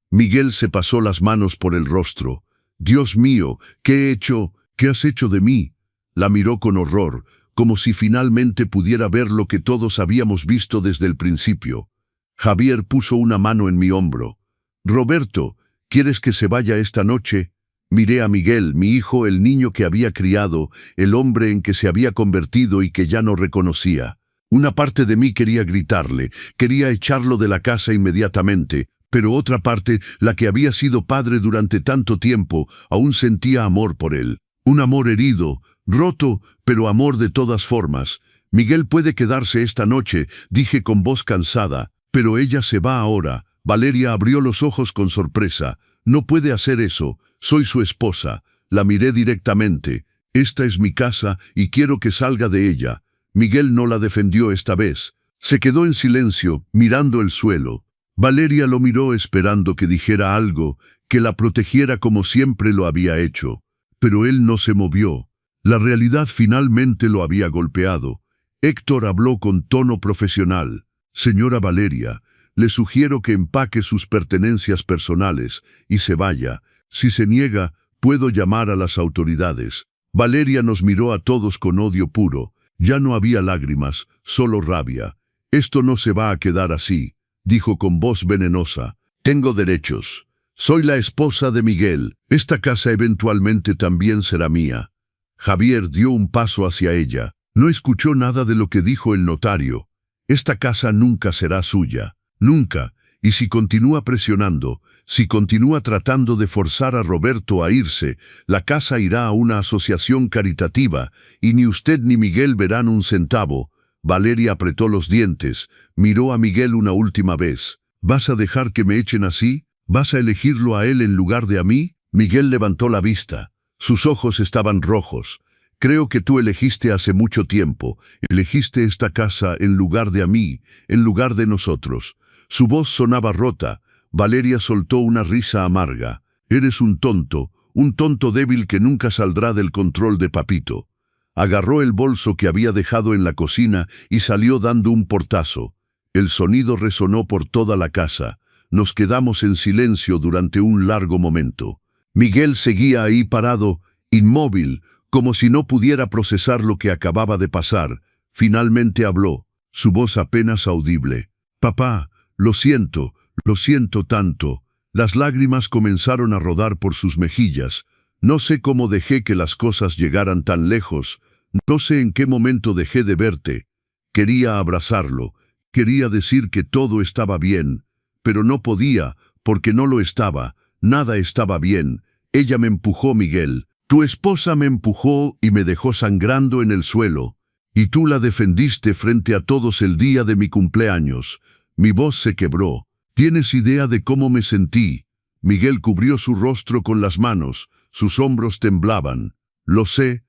Miguel se pasó las manos por el rostro. Dios mío, ¿qué he hecho? ¿Qué has hecho de mí? La miró con horror, como si finalmente pudiera ver lo que todos habíamos visto desde el principio. Javier puso una mano en mi hombro. Roberto, ¿quieres que se vaya esta noche? Miré a Miguel, mi hijo, el niño que había criado, el hombre en que se había convertido y que ya no reconocía. Una parte de mí quería gritarle, quería echarlo de la casa inmediatamente, pero otra parte, la que había sido padre durante tanto tiempo, aún sentía amor por él. Un amor herido, roto, pero amor de todas formas. Miguel puede quedarse esta noche, dije con voz cansada, pero ella se va ahora. Valeria abrió los ojos con sorpresa. No puede hacer eso. Soy su esposa. La miré directamente. Esta es mi casa y quiero que salga de ella. Miguel no la defendió esta vez. Se quedó en silencio, mirando el suelo. Valeria lo miró esperando que dijera algo, que la protegiera como siempre lo había hecho. Pero él no se movió. La realidad finalmente lo había golpeado. Héctor habló con tono profesional. Señora Valeria, le sugiero que empaque sus pertenencias personales y se vaya. Si se niega, puedo llamar a las autoridades. Valeria nos miró a todos con odio puro. Ya no había lágrimas, solo rabia. Esto no se va a quedar así, dijo con voz venenosa. Tengo derechos. Soy la esposa de Miguel. Esta casa eventualmente también será mía. Javier dio un paso hacia ella. No escuchó nada de lo que dijo el notario. Esta casa nunca será suya. Nunca. Y si continúa presionando, si continúa tratando de forzar a Roberto a irse, la casa irá a una asociación caritativa y ni usted ni Miguel verán un centavo. Valeria apretó los dientes, miró a Miguel una última vez. ¿Vas a dejar que me echen así? ¿Vas a elegirlo a él en lugar de a mí? Miguel levantó la vista. Sus ojos estaban rojos. Creo que tú elegiste hace mucho tiempo. Elegiste esta casa en lugar de a mí, en lugar de nosotros. Su voz sonaba rota. Valeria soltó una risa amarga. Eres un tonto débil que nunca saldrá del control de Papito. Agarró el bolso que había dejado en la cocina y salió dando un portazo. El sonido resonó por toda la casa. Nos quedamos en silencio durante un largo momento. Miguel seguía ahí parado, inmóvil, como si no pudiera procesar lo que acababa de pasar. Finalmente habló, su voz apenas audible. Papá, lo siento tanto. Las lágrimas comenzaron a rodar por sus mejillas. No sé cómo dejé que las cosas llegaran tan lejos. No sé en qué momento dejé de verte. Quería abrazarlo. Quería decir que todo estaba bien. Pero no podía, porque no lo estaba. Nada estaba bien. Ella me empujó, Miguel. Tu esposa me empujó y me dejó sangrando en el suelo. Y tú la defendiste frente a todos el día de mi cumpleaños. Mi voz se quebró. ¿Tienes idea de cómo me sentí? Miguel cubrió su rostro con las manos. Sus hombros temblaban. Lo sé,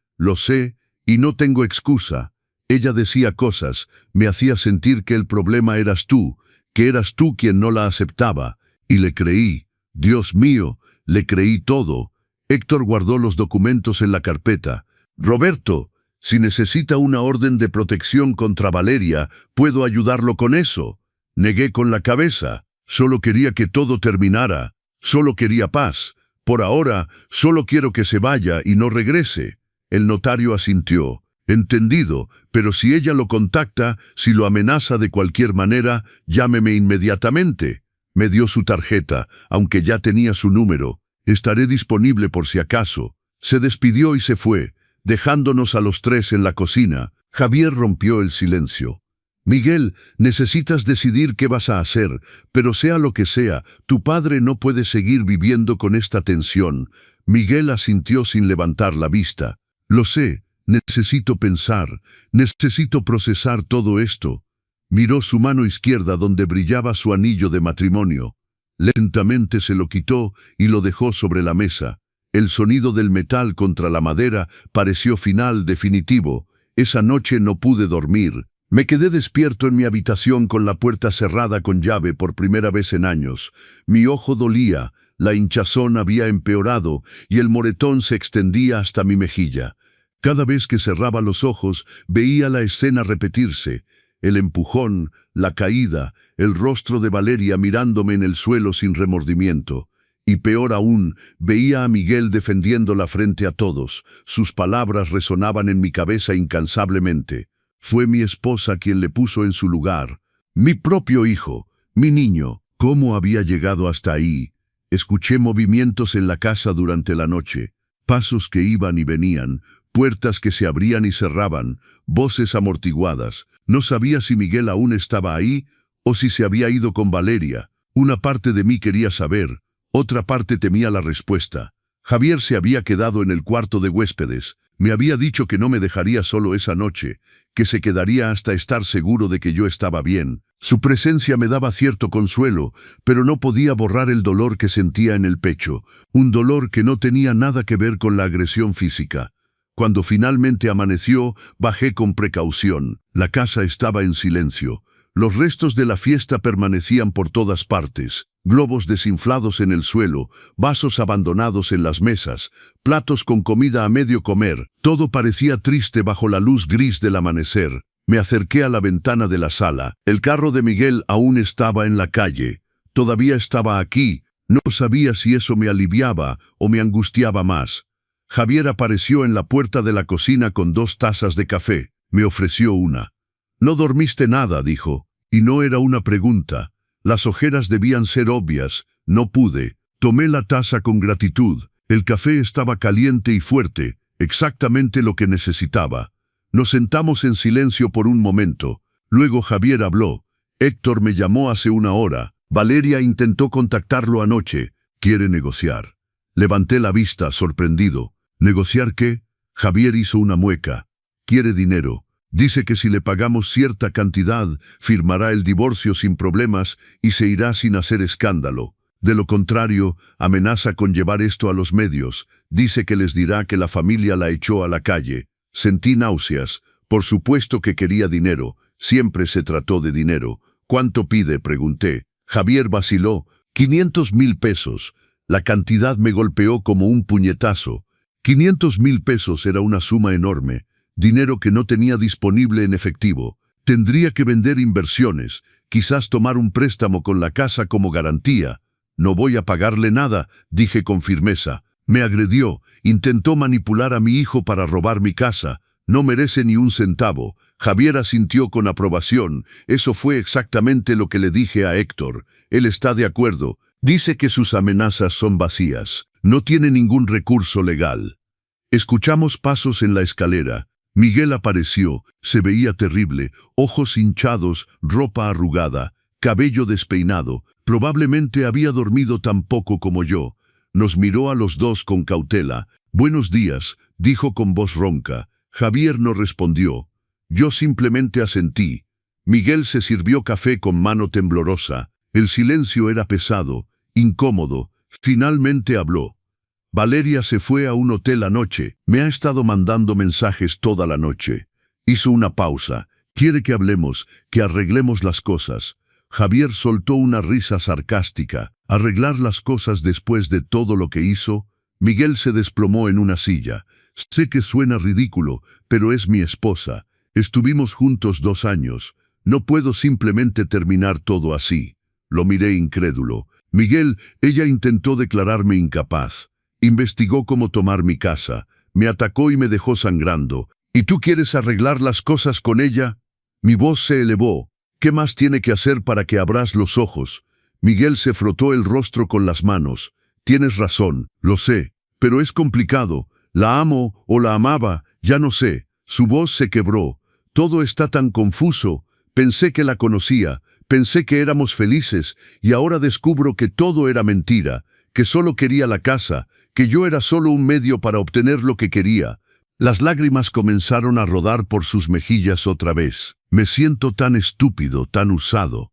y no tengo excusa. Ella decía cosas, me hacía sentir que el problema eras tú, que eras tú quien no la aceptaba. Y le creí. Dios mío, le creí todo. Héctor guardó los documentos en la carpeta. Roberto, si necesita una orden de protección contra Valeria, puedo ayudarlo con eso. Negué con la cabeza. Solo quería que todo terminara. Solo quería paz. Por ahora, solo quiero que se vaya y no regrese. El notario asintió. Entendido, pero si ella lo contacta, si lo amenaza de cualquier manera, llámeme inmediatamente. Me dio su tarjeta, aunque ya tenía su número. Estaré disponible por si acaso. Se despidió y se fue, dejándonos a los tres en la cocina. Javier rompió el silencio. Miguel, necesitas decidir qué vas a hacer, pero sea lo que sea, tu padre no puede seguir viviendo con esta tensión. Miguel asintió sin levantar la vista. Lo sé, necesito pensar, necesito procesar todo esto. Miró su mano izquierda donde brillaba su anillo de matrimonio. Lentamente se lo quitó y lo dejó sobre la mesa. El sonido del metal contra la madera pareció final definitivo. Esa noche no pude dormir. Me quedé despierto en mi habitación con la puerta cerrada con llave por primera vez en años. Mi ojo dolía, la hinchazón había empeorado y el moretón se extendía hasta mi mejilla. Cada vez que cerraba los ojos veía la escena repetirse. El empujón, la caída, el rostro de Valeria mirándome en el suelo sin remordimiento. Y peor aún, veía a Miguel defendiéndola frente a todos. Sus palabras resonaban en mi cabeza incansablemente. Fue mi esposa quien le puso en su lugar. Mi propio hijo, mi niño. ¿Cómo había llegado hasta ahí? Escuché movimientos en la casa durante la noche. Pasos que iban y venían, puertas que se abrían y cerraban, voces amortiguadas. No sabía si Miguel aún estaba ahí o si se había ido con Valeria. Una parte de mí quería saber, otra parte temía la respuesta. Javier se había quedado en el cuarto de huéspedes. Me había dicho que no me dejaría solo esa noche, que se quedaría hasta estar seguro de que yo estaba bien. Su presencia me daba cierto consuelo, pero no podía borrar el dolor que sentía en el pecho, un dolor que no tenía nada que ver con la agresión física. Cuando finalmente amaneció, bajé con precaución. La casa estaba en silencio. Los restos de la fiesta permanecían por todas partes. Globos desinflados en el suelo, vasos abandonados en las mesas, platos con comida a medio comer. Todo parecía triste bajo la luz gris del amanecer. Me acerqué a la ventana de la sala. El carro de Miguel aún estaba en la calle. Todavía estaba aquí. No sabía si eso me aliviaba o me angustiaba más. Javier apareció en la puerta de la cocina con 2 tazas de café. Me ofreció una. «No dormiste nada», dijo. Y no era una pregunta. Las ojeras debían ser obvias. No pude. Tomé la taza con gratitud. El café estaba caliente y fuerte, exactamente lo que necesitaba. Nos sentamos en silencio por un momento. Luego Javier habló. «Héctor me llamó hace 1 hora. Valeria intentó contactarlo anoche. Quiere negociar». Levanté la vista, sorprendido. «¿Negociar qué?». Javier hizo una mueca. «Quiere dinero. Dice que si le pagamos cierta cantidad, firmará el divorcio sin problemas y se irá sin hacer escándalo. De lo contrario, amenaza con llevar esto a los medios. Dice que les dirá que la familia la echó a la calle». Sentí náuseas. Por supuesto que quería dinero. Siempre se trató de dinero. «¿Cuánto pide?», pregunté. Javier vaciló. 500,000 pesos. La cantidad me golpeó como un puñetazo. 500,000 pesos era una suma enorme. Dinero que no tenía disponible en efectivo. Tendría que vender inversiones, quizás tomar un préstamo con la casa como garantía. «No voy a pagarle nada», dije con firmeza. Me agredió, intentó manipular a mi hijo para robar mi casa. No merece ni un centavo. Javier asintió con aprobación. Eso fue exactamente lo que le dije a Héctor. Él está de acuerdo. Dice que sus amenazas son vacías. No tiene ningún recurso legal. Escuchamos pasos en la escalera. Miguel apareció. Se veía terrible. Ojos hinchados, ropa arrugada, cabello despeinado. Probablemente había dormido tan poco como yo. Nos miró a los dos con cautela. «Buenos días», dijo con voz ronca. Javier no respondió. Yo simplemente asentí. Miguel se sirvió café con mano temblorosa. El silencio era pesado, incómodo. Finalmente habló. «Valeria se fue a un hotel anoche. Me ha estado mandando mensajes toda la noche». Hizo una pausa. «Quiere que hablemos, que arreglemos las cosas». Javier soltó una risa sarcástica. «¿Arreglar las cosas después de todo lo que hizo?». Miguel se desplomó en una silla. «Sé que suena ridículo, pero es mi esposa. Estuvimos juntos 2 años. No puedo simplemente terminar todo así». Lo miré incrédulo. «Miguel, ella intentó declararme incapaz. Investigó cómo tomar mi casa. Me atacó y me dejó sangrando. ¿Y tú quieres arreglar las cosas con ella?». Mi voz se elevó. «¿Qué más tiene que hacer para que abras los ojos?». Miguel se frotó el rostro con las manos. «Tienes razón, lo sé, pero es complicado. La amo o la amaba, ya no sé». Su voz se quebró. «Todo está tan confuso. Pensé que la conocía, pensé que éramos felices, y ahora descubro que todo era mentira, que solo quería la casa, que yo era solo un medio para obtener lo que quería». Las lágrimas comenzaron a rodar por sus mejillas otra vez. «Me siento tan estúpido, tan usado».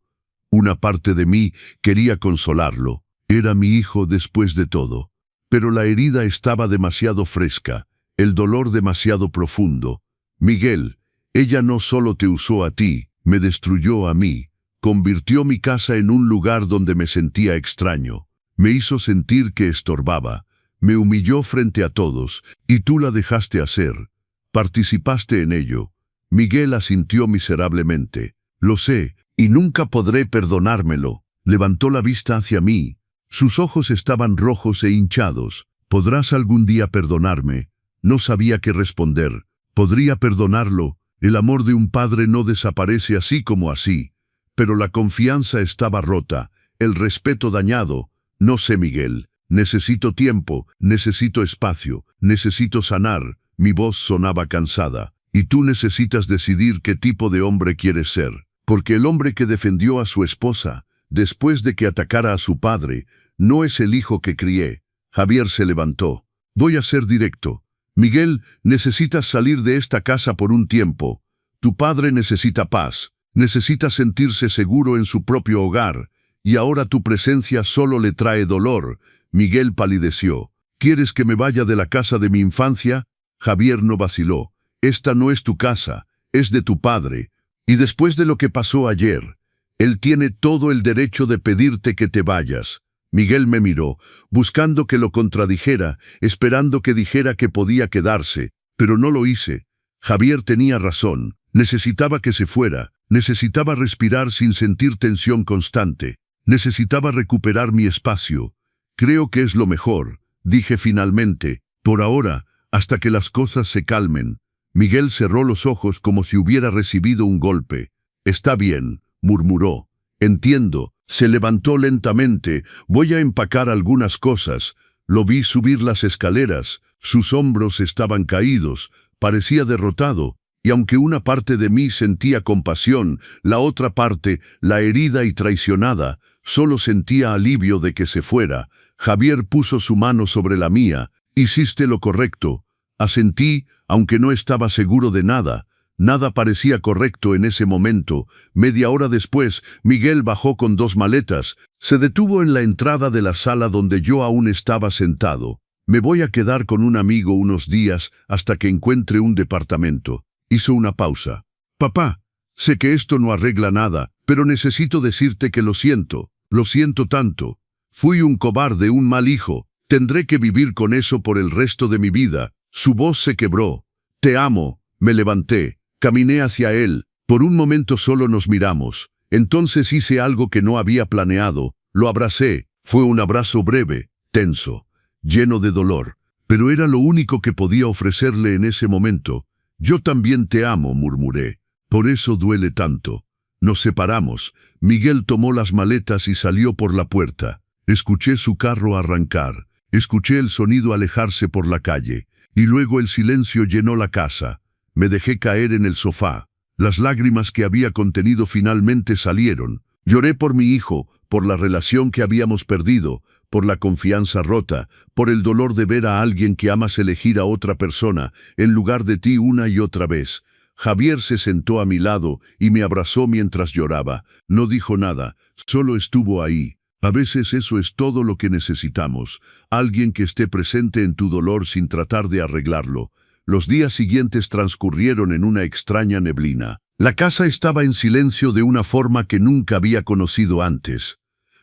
Una parte de mí quería consolarlo. Era mi hijo después de todo. Pero la herida estaba demasiado fresca, el dolor demasiado profundo. «Miguel, ella no solo te usó a ti, me destruyó a mí. Convirtió mi casa en un lugar donde me sentía extraño. Me hizo sentir que estorbaba. Me humilló frente a todos, y tú la dejaste hacer. Participaste en ello». Miguel asintió miserablemente. «Lo sé, y nunca podré perdonármelo». Levantó la vista hacia mí. Sus ojos estaban rojos e hinchados. «¿Podrás algún día perdonarme?». No sabía qué responder. Podría perdonarlo. El amor de un padre no desaparece así como así. Pero la confianza estaba rota, el respeto dañado. «No sé, Miguel. Necesito tiempo, necesito espacio, necesito sanar». Mi voz sonaba cansada. «Y tú necesitas decidir qué tipo de hombre quieres ser. Porque el hombre que defendió a su esposa, después de que atacara a su padre, no es el hijo que crié». Javier se levantó. «Voy a ser directo. Miguel, necesitas salir de esta casa por un tiempo. Tu padre necesita paz, necesita sentirse seguro en su propio hogar, y ahora tu presencia solo le trae dolor. Miguel palideció. ¿Quieres que me vaya de la casa de mi infancia? Javier no vaciló. Esta no es tu casa, es de tu padre. Y después de lo que pasó ayer, él tiene todo el derecho de pedirte que te vayas. Miguel me miró, buscando que lo contradijera, esperando que dijera que podía quedarse, pero no lo hice. Javier tenía razón. Necesitaba que se fuera, necesitaba respirar sin sentir tensión constante, necesitaba recuperar mi espacio. Creo que es lo mejor, dije finalmente, por ahora, hasta que las cosas se calmen. Miguel cerró los ojos como si hubiera recibido un golpe. Está bien, murmuró. Entiendo. Se levantó lentamente. Voy a empacar algunas cosas. Lo vi subir las escaleras. Sus hombros estaban caídos. Parecía derrotado. Y aunque una parte de mí sentía compasión, la otra parte, la herida y traicionada, solo sentía alivio de que se fuera. Javier puso su mano sobre la mía. Hiciste lo correcto. Asentí, aunque no estaba seguro de nada. Nada parecía correcto en ese momento. Media hora después, Miguel bajó con 2 maletas. Se detuvo en la entrada de la sala donde yo aún estaba sentado. Me voy a quedar con un amigo unos días hasta que encuentre un departamento. Hizo una pausa. Papá, sé que esto no arregla nada, pero necesito decirte que lo siento tanto. Fui un cobarde, un mal hijo. Tendré que vivir con eso por el resto de mi vida. Su voz se quebró. Te amo. Me levanté. Caminé hacia él. Por un momento solo nos miramos. Entonces hice algo que no había planeado. Lo abracé. Fue un abrazo breve, tenso, lleno de dolor. Pero era lo único que podía ofrecerle en ese momento. Yo también te amo, murmuré. Por eso duele tanto. Nos separamos. Miguel tomó las maletas y salió por la puerta. Escuché su carro arrancar. Escuché el sonido alejarse por la calle. Y luego el silencio llenó la casa. Me dejé caer en el sofá. Las lágrimas que había contenido finalmente salieron. Lloré por mi hijo, por la relación que habíamos perdido, por la confianza rota, por el dolor de ver a alguien que amas elegir a otra persona, en lugar de ti una y otra vez. Javier se sentó a mi lado y me abrazó mientras lloraba. No dijo nada, solo estuvo ahí. A veces eso es todo lo que necesitamos, alguien que esté presente en tu dolor sin tratar de arreglarlo. Los días siguientes transcurrieron en una extraña neblina. La casa estaba en silencio de una forma que nunca había conocido antes.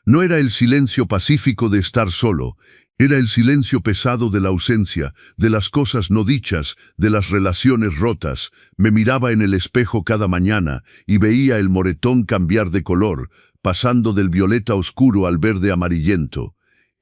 No era el silencio pacífico de estar solo, era el silencio pesado de la ausencia, de las cosas no dichas, de las relaciones rotas. Me miraba en el espejo cada mañana y veía el moretón cambiar de color, pasando del violeta oscuro al verde amarillento.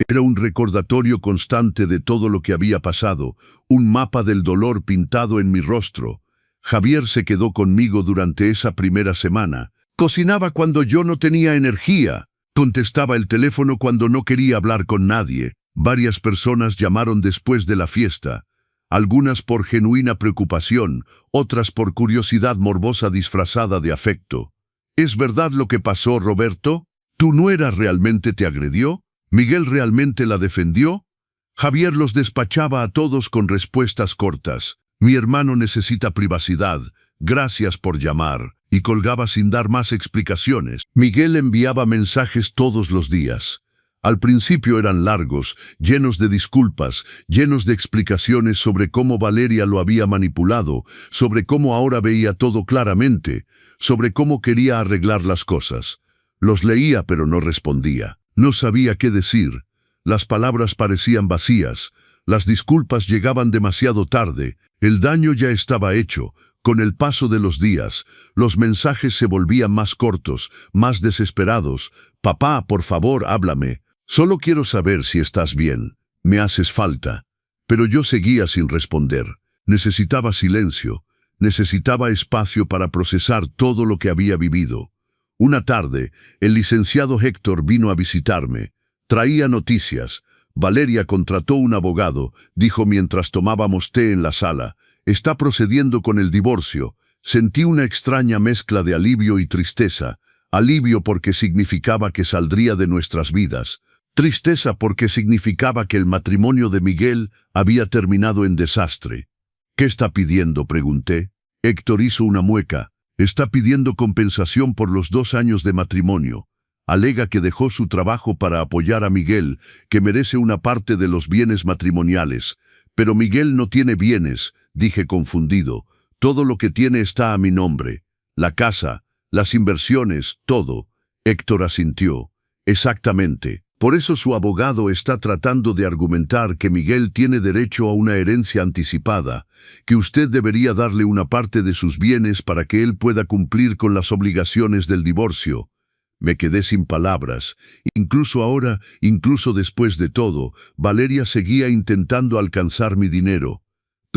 Era un recordatorio constante de todo lo que había pasado, un mapa del dolor pintado en mi rostro. Javier se quedó conmigo durante esa primera semana. Cocinaba cuando yo no tenía energía. Contestaba el teléfono cuando no quería hablar con nadie. Varias personas llamaron después de la fiesta. Algunas por genuina preocupación, otras por curiosidad morbosa disfrazada de afecto. ¿Es verdad lo que pasó, Roberto? ¿Tu nuera realmente te agredió? ¿Miguel realmente la defendió? Javier los despachaba a todos con respuestas cortas. Mi hermano necesita privacidad. Gracias por llamar. Y colgaba sin dar más explicaciones. Miguel enviaba mensajes todos los días. Al principio eran largos, llenos de disculpas, llenos de explicaciones sobre cómo Valeria lo había manipulado, sobre cómo ahora veía todo claramente, sobre cómo quería arreglar las cosas. Los leía pero no respondía. No sabía qué decir. Las palabras parecían vacías. Las disculpas llegaban demasiado tarde. El daño ya estaba hecho. Con el paso de los días, los mensajes se volvían más cortos, más desesperados. Papá, por favor, háblame. Solo quiero saber si estás bien. Me haces falta. Pero yo seguía sin responder. Necesitaba silencio. Necesitaba espacio para procesar todo lo que había vivido. Una tarde, el licenciado Héctor vino a visitarme. Traía noticias. Valeria contrató un abogado, dijo mientras tomábamos té en la sala. Está procediendo con el divorcio. Sentí una extraña mezcla de alivio y tristeza. Alivio porque significaba que saldría de nuestras vidas. Tristeza porque significaba que el matrimonio de Miguel había terminado en desastre. ¿Qué está pidiendo?, pregunté. Héctor hizo una mueca. Está pidiendo compensación por los 2 años de matrimonio. Alega que dejó su trabajo para apoyar a Miguel, que merece una parte de los bienes matrimoniales. Pero Miguel no tiene bienes, dije confundido. Todo lo que tiene está a mi nombre. La casa, las inversiones, todo. Héctor asintió. Exactamente. Por eso su abogado está tratando de argumentar que Miguel tiene derecho a una herencia anticipada, que usted debería darle una parte de sus bienes para que él pueda cumplir con las obligaciones del divorcio. Me quedé sin palabras. Incluso ahora, incluso después de todo, Valeria seguía intentando alcanzar mi dinero.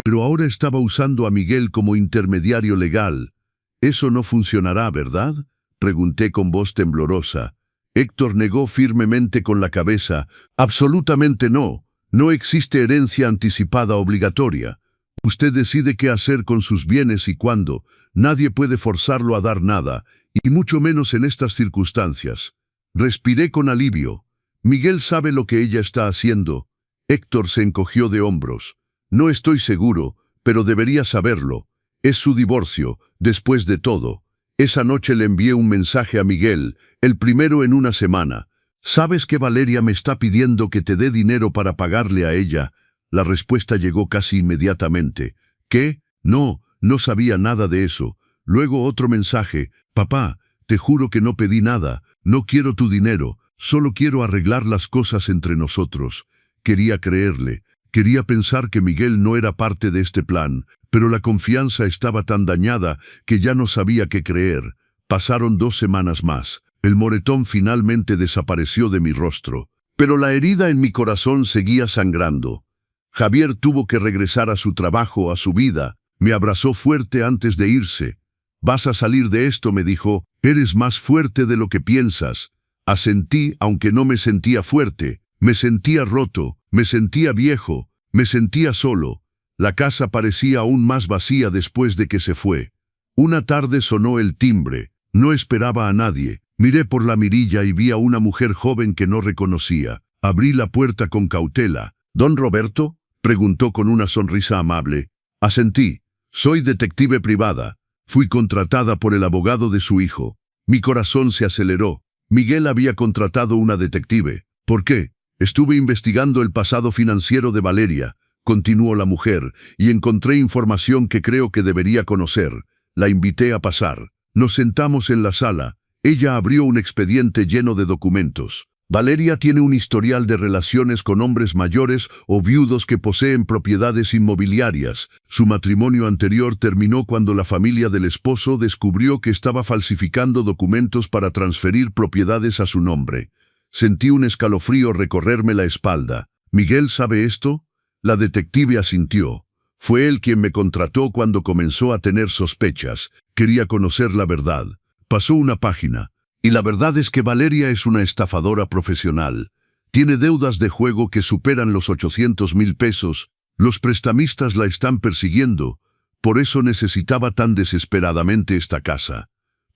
Pero ahora estaba usando a Miguel como intermediario legal. Eso no funcionará, ¿verdad?, pregunté con voz temblorosa. Héctor negó firmemente con la cabeza. Absolutamente no. No existe herencia anticipada obligatoria. Usted decide qué hacer con sus bienes y cuándo. Nadie puede forzarlo a dar nada, y mucho menos en estas circunstancias. Respiré con alivio. Miguel sabe lo que ella está haciendo. Héctor se encogió de hombros. No estoy seguro, pero debería saberlo. Es su divorcio, después de todo. Esa noche le envié un mensaje a Miguel, el primero en una semana. ¿Sabes que Valeria me está pidiendo que te dé dinero para pagarle a ella? La respuesta llegó casi inmediatamente. ¿Qué? No, no sabía nada de eso. Luego otro mensaje. Papá, te juro que no pedí nada. No quiero tu dinero. Solo quiero arreglar las cosas entre nosotros. Quería creerle. Quería pensar que Miguel no era parte de este plan, pero la confianza estaba tan dañada que ya no sabía qué creer. Pasaron 2 semanas más. El moretón finalmente desapareció de mi rostro, pero la herida en mi corazón seguía sangrando. Javier tuvo que regresar a su trabajo, a su vida. Me abrazó fuerte antes de irse. «Vas a salir de esto», me dijo. «Eres más fuerte de lo que piensas». Asentí, aunque no me sentía fuerte. Me sentía roto, me sentía viejo, me sentía solo. La casa parecía aún más vacía después de que se fue. Una tarde sonó el timbre. No esperaba a nadie. Miré por la mirilla y vi a una mujer joven que no reconocía. Abrí la puerta con cautela. «¿Don Roberto?», preguntó con una sonrisa amable. Asentí. «Soy detective privada. Fui contratada por el abogado de su hijo». Mi corazón se aceleró. Miguel había contratado una detective. ¿Por qué? «Estuve investigando el pasado financiero de Valeria», continuó la mujer, «y encontré información que creo que debería conocer». La invité a pasar. Nos sentamos en la sala. Ella abrió un expediente lleno de documentos. Valeria tiene un historial de relaciones con hombres mayores o viudos que poseen propiedades inmobiliarias. Su matrimonio anterior terminó cuando la familia del esposo descubrió que estaba falsificando documentos para transferir propiedades a su nombre. Sentí un escalofrío recorrerme la espalda. «¿Miguel sabe esto?». La detective asintió. Fue él quien me contrató cuando comenzó a tener sospechas. Quería conocer la verdad. Pasó una página. Y la verdad es que Valeria es una estafadora profesional. Tiene deudas de juego que superan los 800,000 pesos. Los prestamistas la están persiguiendo. Por eso necesitaba tan desesperadamente esta casa.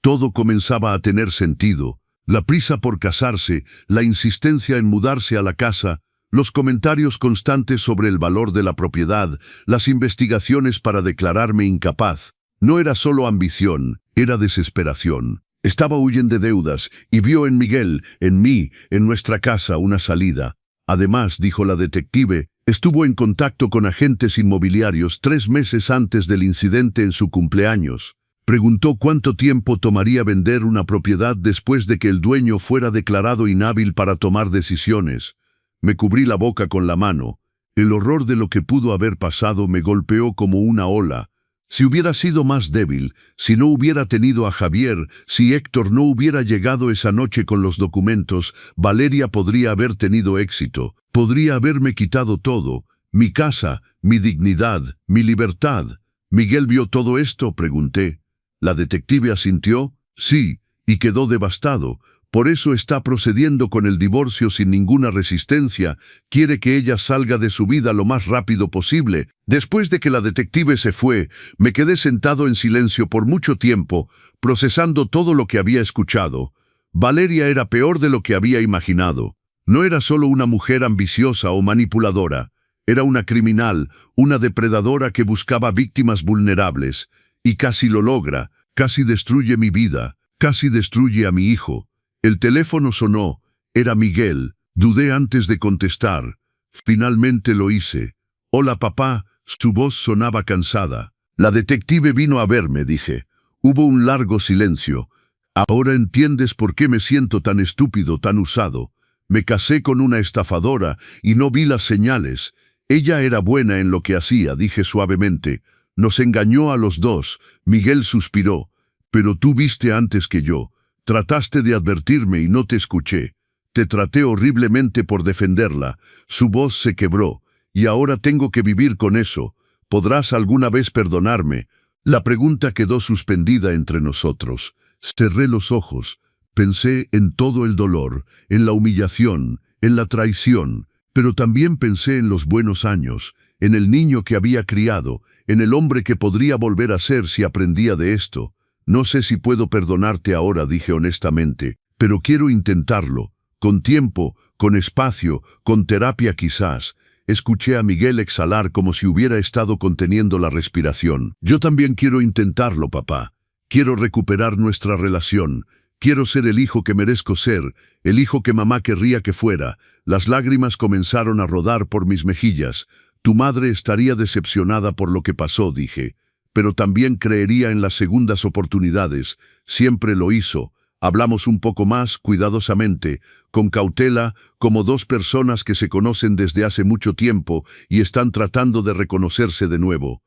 Todo comenzaba a tener sentido. La prisa por casarse, la insistencia en mudarse a la casa, los comentarios constantes sobre el valor de la propiedad, las investigaciones para declararme incapaz. No era solo ambición, era desesperación. Estaba huyendo de deudas y vio en Miguel, en mí, en nuestra casa una salida. Además, dijo la detective, estuvo en contacto con agentes inmobiliarios 3 meses antes del incidente en su cumpleaños. Preguntó cuánto tiempo tomaría vender una propiedad después de que el dueño fuera declarado inhábil para tomar decisiones. Me cubrí la boca con la mano. El horror de lo que pudo haber pasado me golpeó como una ola. Si hubiera sido más débil, si no hubiera tenido a Javier, si Héctor no hubiera llegado esa noche con los documentos, Valeria podría haber tenido éxito. Podría haberme quitado todo, mi casa, mi dignidad, mi libertad. ¿Miguel vio todo esto?, pregunté. La detective asintió. Sí, y quedó devastado. Por eso está procediendo con el divorcio sin ninguna resistencia. Quiere que ella salga de su vida lo más rápido posible. Después de que la detective se fue, me quedé sentado en silencio por mucho tiempo, procesando todo lo que había escuchado. Valeria era peor de lo que había imaginado. No era solo una mujer ambiciosa o manipuladora, era una criminal, una depredadora que buscaba víctimas vulnerables, y casi lo logra, casi destruye mi vida, casi destruye a mi hijo. El teléfono sonó, era Miguel, dudé antes de contestar. Finalmente lo hice. Hola papá, su voz sonaba cansada. La detective vino a verme, dije. Hubo un largo silencio. Ahora entiendes por qué me siento tan estúpido, tan usado. Me casé con una estafadora y no vi las señales. Ella era buena en lo que hacía, dije suavemente. Nos engañó a los dos. Miguel suspiró. Pero tú viste antes que yo. Trataste de advertirme y no te escuché. Te traté horriblemente por defenderla. Su voz se quebró. Y ahora tengo que vivir con eso. ¿Podrás alguna vez perdonarme? La pregunta quedó suspendida entre nosotros. Cerré los ojos. Pensé en todo el dolor, en la humillación, en la traición, pero también pensé en los buenos años, en el niño que había criado, en el hombre que podría volver a ser si aprendía de esto. No sé si puedo perdonarte ahora, dije honestamente, pero quiero intentarlo, con tiempo, con espacio, con terapia quizás. Escuché a Miguel exhalar como si hubiera estado conteniendo la respiración. Yo también quiero intentarlo, papá. Quiero recuperar nuestra relación. Quiero ser el hijo que merezco ser, el hijo que mamá querría que fuera. Las lágrimas comenzaron a rodar por mis mejillas. Tu madre estaría decepcionada por lo que pasó, dije. Pero también creería en las segundas oportunidades. Siempre lo hizo. Hablamos un poco más, cuidadosamente, con cautela, como dos personas que se conocen desde hace mucho tiempo y están tratando de reconocerse de nuevo.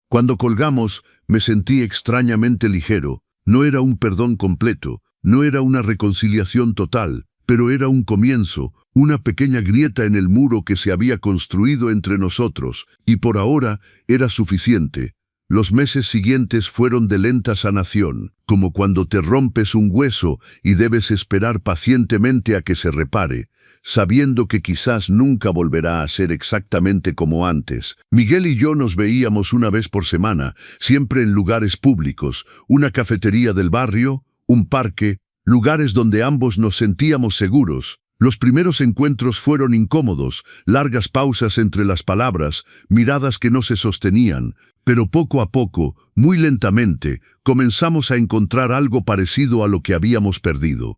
Cuando colgamos, me sentí extrañamente ligero. No era un perdón completo, no era una reconciliación total, pero era un comienzo, una pequeña grieta en el muro que se había construido entre nosotros, y por ahora era suficiente. Los meses siguientes fueron de lenta sanación, como cuando te rompes un hueso y debes esperar pacientemente a que se repare, sabiendo que quizás nunca volverá a ser exactamente como antes. Miguel y yo nos veíamos una vez por semana, siempre en lugares públicos, una cafetería del barrio, un parque, lugares donde ambos nos sentíamos seguros. Los primeros encuentros fueron incómodos, largas pausas entre las palabras, miradas que no se sostenían, pero poco a poco, muy lentamente, comenzamos a encontrar algo parecido a lo que habíamos perdido.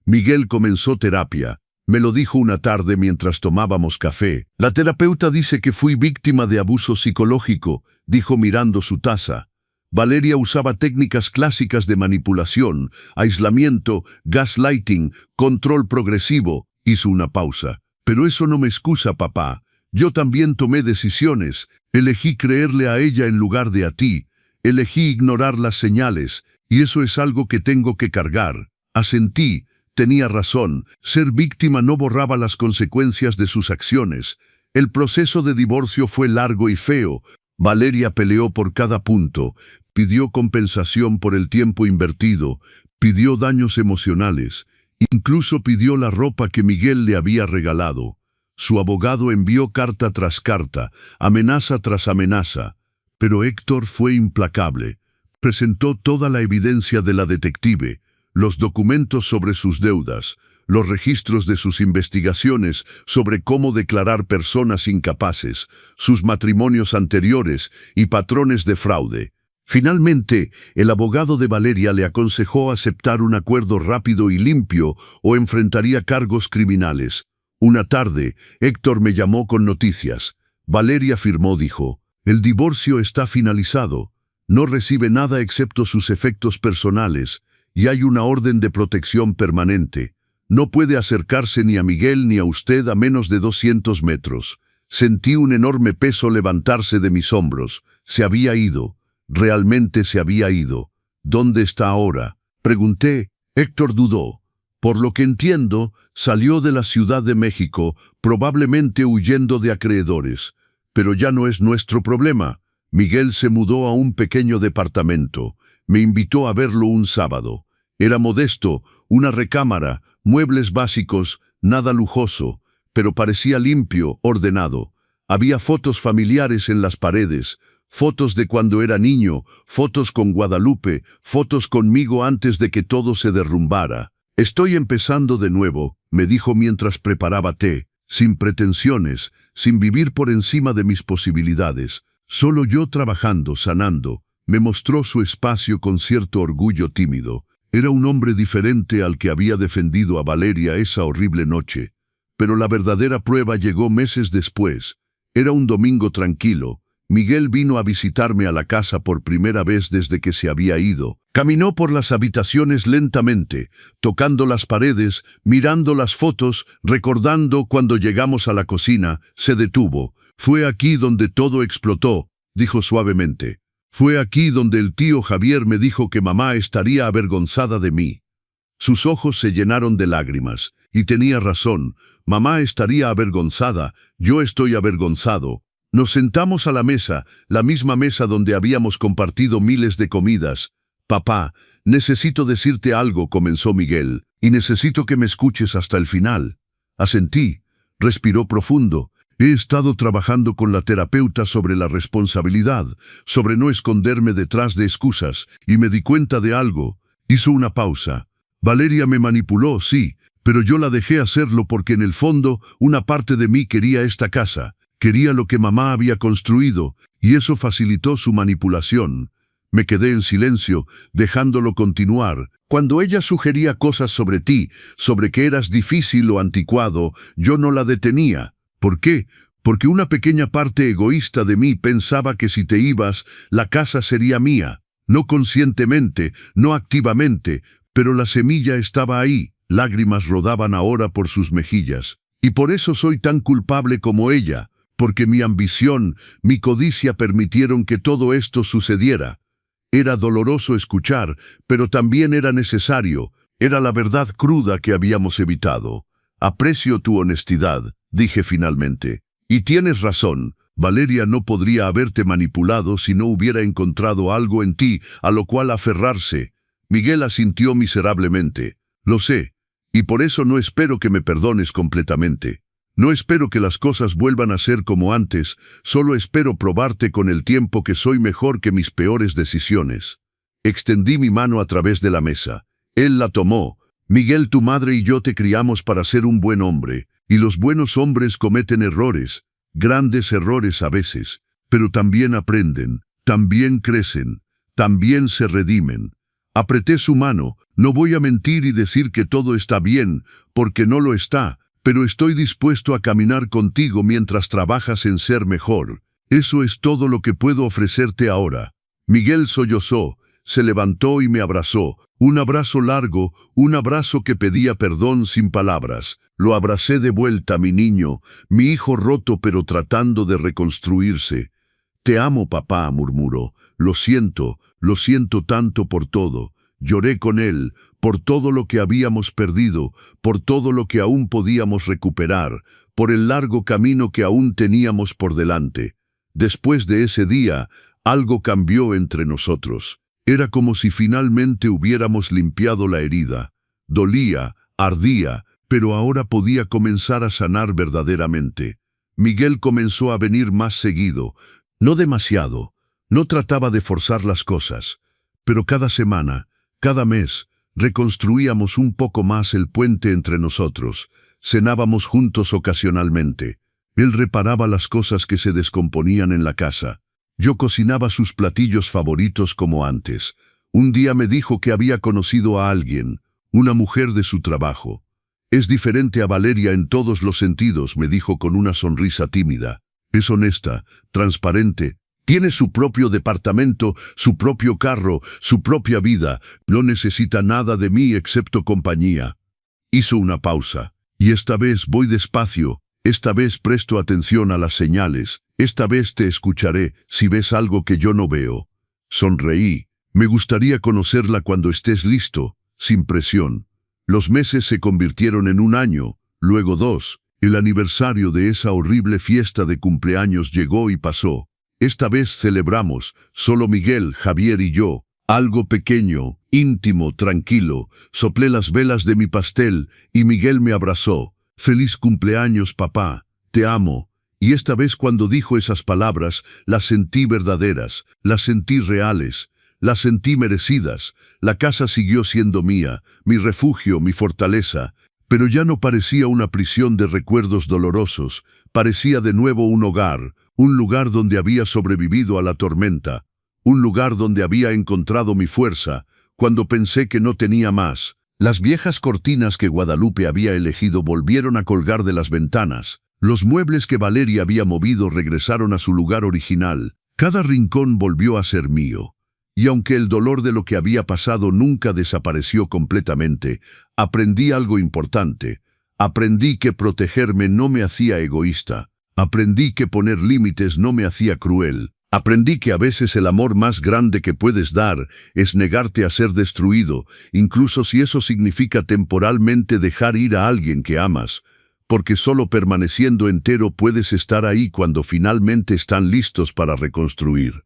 Miguel comenzó terapia. Me lo dijo una tarde mientras tomábamos café. La terapeuta dice que fui víctima de abuso psicológico, dijo mirando su taza. Valeria usaba técnicas clásicas de manipulación, aislamiento, gaslighting, control progresivo. Hizo una pausa. Pero eso no me excusa, papá. Yo también tomé decisiones. Elegí creerle a ella en lugar de a ti. Elegí ignorar las señales, y eso es algo que tengo que cargar. Asentí. Tenía razón. Ser víctima no borraba las consecuencias de sus acciones. El proceso de divorcio fue largo y feo. Valeria peleó por cada punto. Pidió compensación por el tiempo invertido. Pidió daños emocionales. Incluso pidió la ropa que Miguel le había regalado. Su abogado envió carta tras carta, amenaza tras amenaza. Pero Héctor fue implacable. Presentó toda la evidencia de la detective, los documentos sobre sus deudas, los registros de sus investigaciones sobre cómo declarar personas incapaces, sus matrimonios anteriores y patrones de fraude. Finalmente, el abogado de Valeria le aconsejó aceptar un acuerdo rápido y limpio o enfrentaría cargos criminales. Una tarde, Héctor me llamó con noticias. Valeria firmó, dijo. El divorcio está finalizado. No recibe nada excepto sus efectos personales y hay una orden de protección permanente. No puede acercarse ni a Miguel ni a usted a menos de 200 metros. Sentí un enorme peso levantarse de mis hombros. Se había ido. Realmente se había ido. ¿Dónde está ahora? Pregunté. Héctor dudó. Por lo que entiendo, salió de la Ciudad de México, probablemente huyendo de acreedores. Pero ya no es nuestro problema. Miguel se mudó a un pequeño departamento. Me invitó a verlo un sábado. Era modesto, una recámara, muebles básicos, nada lujoso, pero parecía limpio, ordenado. Había fotos familiares en las paredes, fotos de cuando era niño, fotos con Guadalupe, fotos conmigo antes de que todo se derrumbara. Estoy empezando de nuevo, me dijo mientras preparaba té, sin pretensiones, sin vivir por encima de mis posibilidades, solo yo trabajando, sanando. Me mostró su espacio con cierto orgullo tímido. Era un hombre diferente al que había defendido a Valeria esa horrible noche. Pero la verdadera prueba llegó meses después. Era un domingo tranquilo. Miguel vino a visitarme a la casa por primera vez desde que se había ido. Caminó por las habitaciones lentamente, tocando las paredes, mirando las fotos, recordando cuando llegamos a la cocina. Se detuvo. Fue aquí donde todo explotó, dijo suavemente. Fue aquí donde el tío Javier me dijo que mamá estaría avergonzada de mí. Sus ojos se llenaron de lágrimas, y tenía razón. Mamá estaría avergonzada, yo estoy avergonzado. Nos sentamos a la mesa, la misma mesa donde habíamos compartido miles de comidas. Papá, necesito decirte algo, comenzó Miguel, y necesito que me escuches hasta el final. Asentí, respiró profundo. He estado trabajando con la terapeuta sobre la responsabilidad, sobre no esconderme detrás de excusas, y me di cuenta de algo. Hizo una pausa. Valeria me manipuló, sí, pero yo la dejé hacerlo porque en el fondo una parte de mí quería esta casa, quería lo que mamá había construido, y eso facilitó su manipulación. Me quedé en silencio, dejándolo continuar. Cuando ella sugería cosas sobre ti, sobre que eras difícil o anticuado, yo no la detenía. ¿Por qué? Porque una pequeña parte egoísta de mí pensaba que si te ibas, la casa sería mía. No conscientemente, no activamente, pero la semilla estaba ahí. Lágrimas rodaban ahora por sus mejillas. Y por eso soy tan culpable como ella, porque mi ambición, mi codicia permitieron que todo esto sucediera. Era doloroso escuchar, pero también era necesario. Era la verdad cruda que habíamos evitado. Aprecio tu honestidad, dije finalmente. Y tienes razón, Valeria no podría haberte manipulado si no hubiera encontrado algo en ti a lo cual aferrarse. Miguel asintió miserablemente. Lo sé, y por eso no espero que me perdones completamente. No espero que las cosas vuelvan a ser como antes, solo espero probarte con el tiempo que soy mejor que mis peores decisiones. Extendí mi mano a través de la mesa. Él la tomó. Miguel, tu madre y yo te criamos para ser un buen hombre, y los buenos hombres cometen errores, grandes errores a veces, pero también aprenden, también crecen, también se redimen. Apreté su mano. No voy a mentir y decir que todo está bien, porque no lo está, pero estoy dispuesto a caminar contigo mientras trabajas en ser mejor. Eso es todo lo que puedo ofrecerte ahora. Miguel sollozó, se levantó y me abrazó. Un abrazo largo, un abrazo que pedía perdón sin palabras. Lo abracé de vuelta, mi niño, mi hijo roto pero tratando de reconstruirse. Te amo, papá, murmuró. Lo siento tanto por todo. Lloré con él, por todo lo que habíamos perdido, por todo lo que aún podíamos recuperar, por el largo camino que aún teníamos por delante. Después de ese día, algo cambió entre nosotros. Era como si finalmente hubiéramos limpiado la herida. Dolía, ardía, pero ahora podía comenzar a sanar verdaderamente. Miguel comenzó a venir más seguido, no demasiado, no trataba de forzar las cosas, pero cada semana, cada mes, reconstruíamos un poco más el puente entre nosotros, cenábamos juntos ocasionalmente. Él reparaba las cosas que se descomponían en la casa. Yo cocinaba sus platillos favoritos como antes. Un día me dijo que había conocido a alguien, una mujer de su trabajo. Es diferente a Valeria en todos los sentidos, me dijo con una sonrisa tímida. Es honesta, transparente, tiene su propio departamento, su propio carro, su propia vida. No necesita nada de mí excepto compañía. Hizo una pausa. Y esta vez voy despacio. Esta vez presto atención a las señales. Esta vez te escucharé si ves algo que yo no veo. Sonreí. Me gustaría conocerla cuando estés listo, sin presión. Los meses se convirtieron en un año, luego 2. El aniversario de esa horrible fiesta de cumpleaños llegó y pasó. Esta vez celebramos, solo Miguel, Javier y yo. Algo pequeño, íntimo, tranquilo. Soplé las velas de mi pastel y Miguel me abrazó. Feliz cumpleaños, papá. Te amo. Y esta vez cuando dijo esas palabras, las sentí verdaderas, las sentí reales. Las sentí merecidas. La casa siguió siendo mía, mi refugio, mi fortaleza. Pero ya no parecía una prisión de recuerdos dolorosos. Parecía de nuevo un hogar, un lugar donde había sobrevivido a la tormenta. Un lugar donde había encontrado mi fuerza, cuando pensé que no tenía más. Las viejas cortinas que Guadalupe había elegido volvieron a colgar de las ventanas. Los muebles que Valeria había movido regresaron a su lugar original. Cada rincón volvió a ser mío. Y aunque el dolor de lo que había pasado nunca desapareció completamente, aprendí algo importante. Aprendí que protegerme no me hacía egoísta. Aprendí que poner límites no me hacía cruel. Aprendí que a veces el amor más grande que puedes dar es negarte a ser destruido, incluso si eso significa temporalmente dejar ir a alguien que amas, porque solo permaneciendo entero puedes estar ahí cuando finalmente están listos para reconstruir.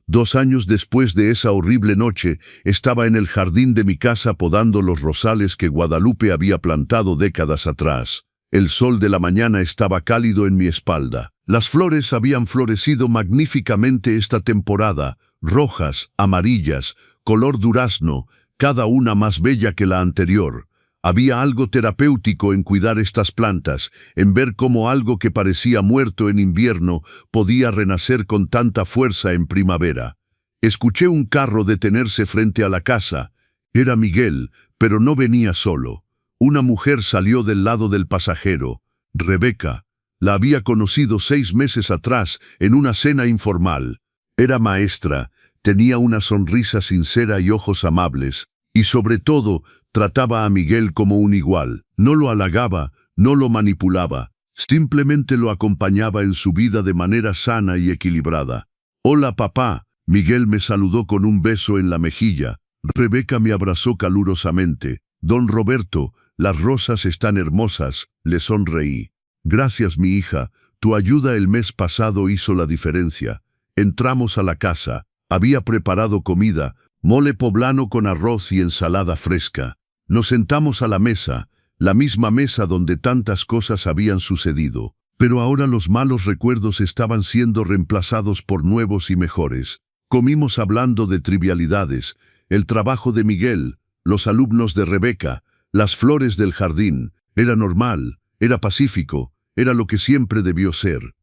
2 años después de esa horrible noche, estaba en el jardín de mi casa podando los rosales que Guadalupe había plantado décadas atrás. El sol de la mañana estaba cálido en mi espalda. Las flores habían florecido magníficamente esta temporada, rojas, amarillas, color durazno, cada una más bella que la anterior. Había algo terapéutico en cuidar estas plantas, en ver cómo algo que parecía muerto en invierno podía renacer con tanta fuerza en primavera. Escuché un carro detenerse frente a la casa. Era Miguel, pero no venía solo. Una mujer salió del lado del pasajero, Rebeca. La había conocido 6 meses atrás en una cena informal. Era maestra, tenía una sonrisa sincera y ojos amables, y sobre todo trataba a Miguel como un igual. No lo halagaba, no lo manipulaba, simplemente lo acompañaba en su vida de manera sana y equilibrada. «Hola, papá», Miguel me saludó con un beso en la mejilla. Rebeca me abrazó calurosamente. «Don Roberto, las rosas están hermosas», le sonreí. «Gracias, mi hija, tu ayuda el mes pasado hizo la diferencia». Entramos a la casa. Había preparado comida, mole poblano con arroz y ensalada fresca. Nos sentamos a la mesa, la misma mesa donde tantas cosas habían sucedido. Pero ahora los malos recuerdos estaban siendo reemplazados por nuevos y mejores. Comimos hablando de trivialidades, el trabajo de Miguel, los alumnos de Rebeca, las flores del jardín. Era normal, era pacífico, era lo que siempre debió ser.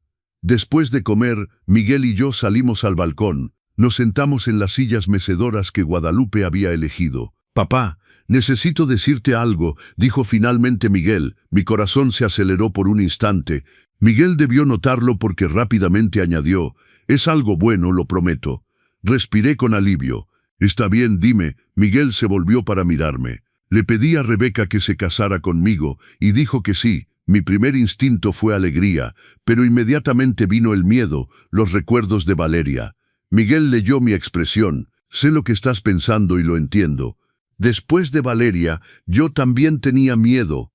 Después de comer, Miguel y yo salimos al balcón. Nos sentamos en las sillas mecedoras que Guadalupe había elegido. «Papá, necesito decirte algo», dijo finalmente Miguel. Mi corazón se aceleró por un instante. Miguel debió notarlo porque rápidamente añadió: «Es algo bueno, lo prometo». Respiré con alivio. «Está bien, dime». Miguel se volvió para mirarme. Le pedí a Rebeca que se casara conmigo y dijo que sí. Mi primer instinto fue alegría, pero inmediatamente vino el miedo, los recuerdos de Valeria. Miguel leyó mi expresión. «Sé lo que estás pensando y lo entiendo». Después de Valeria, yo también tenía miedo.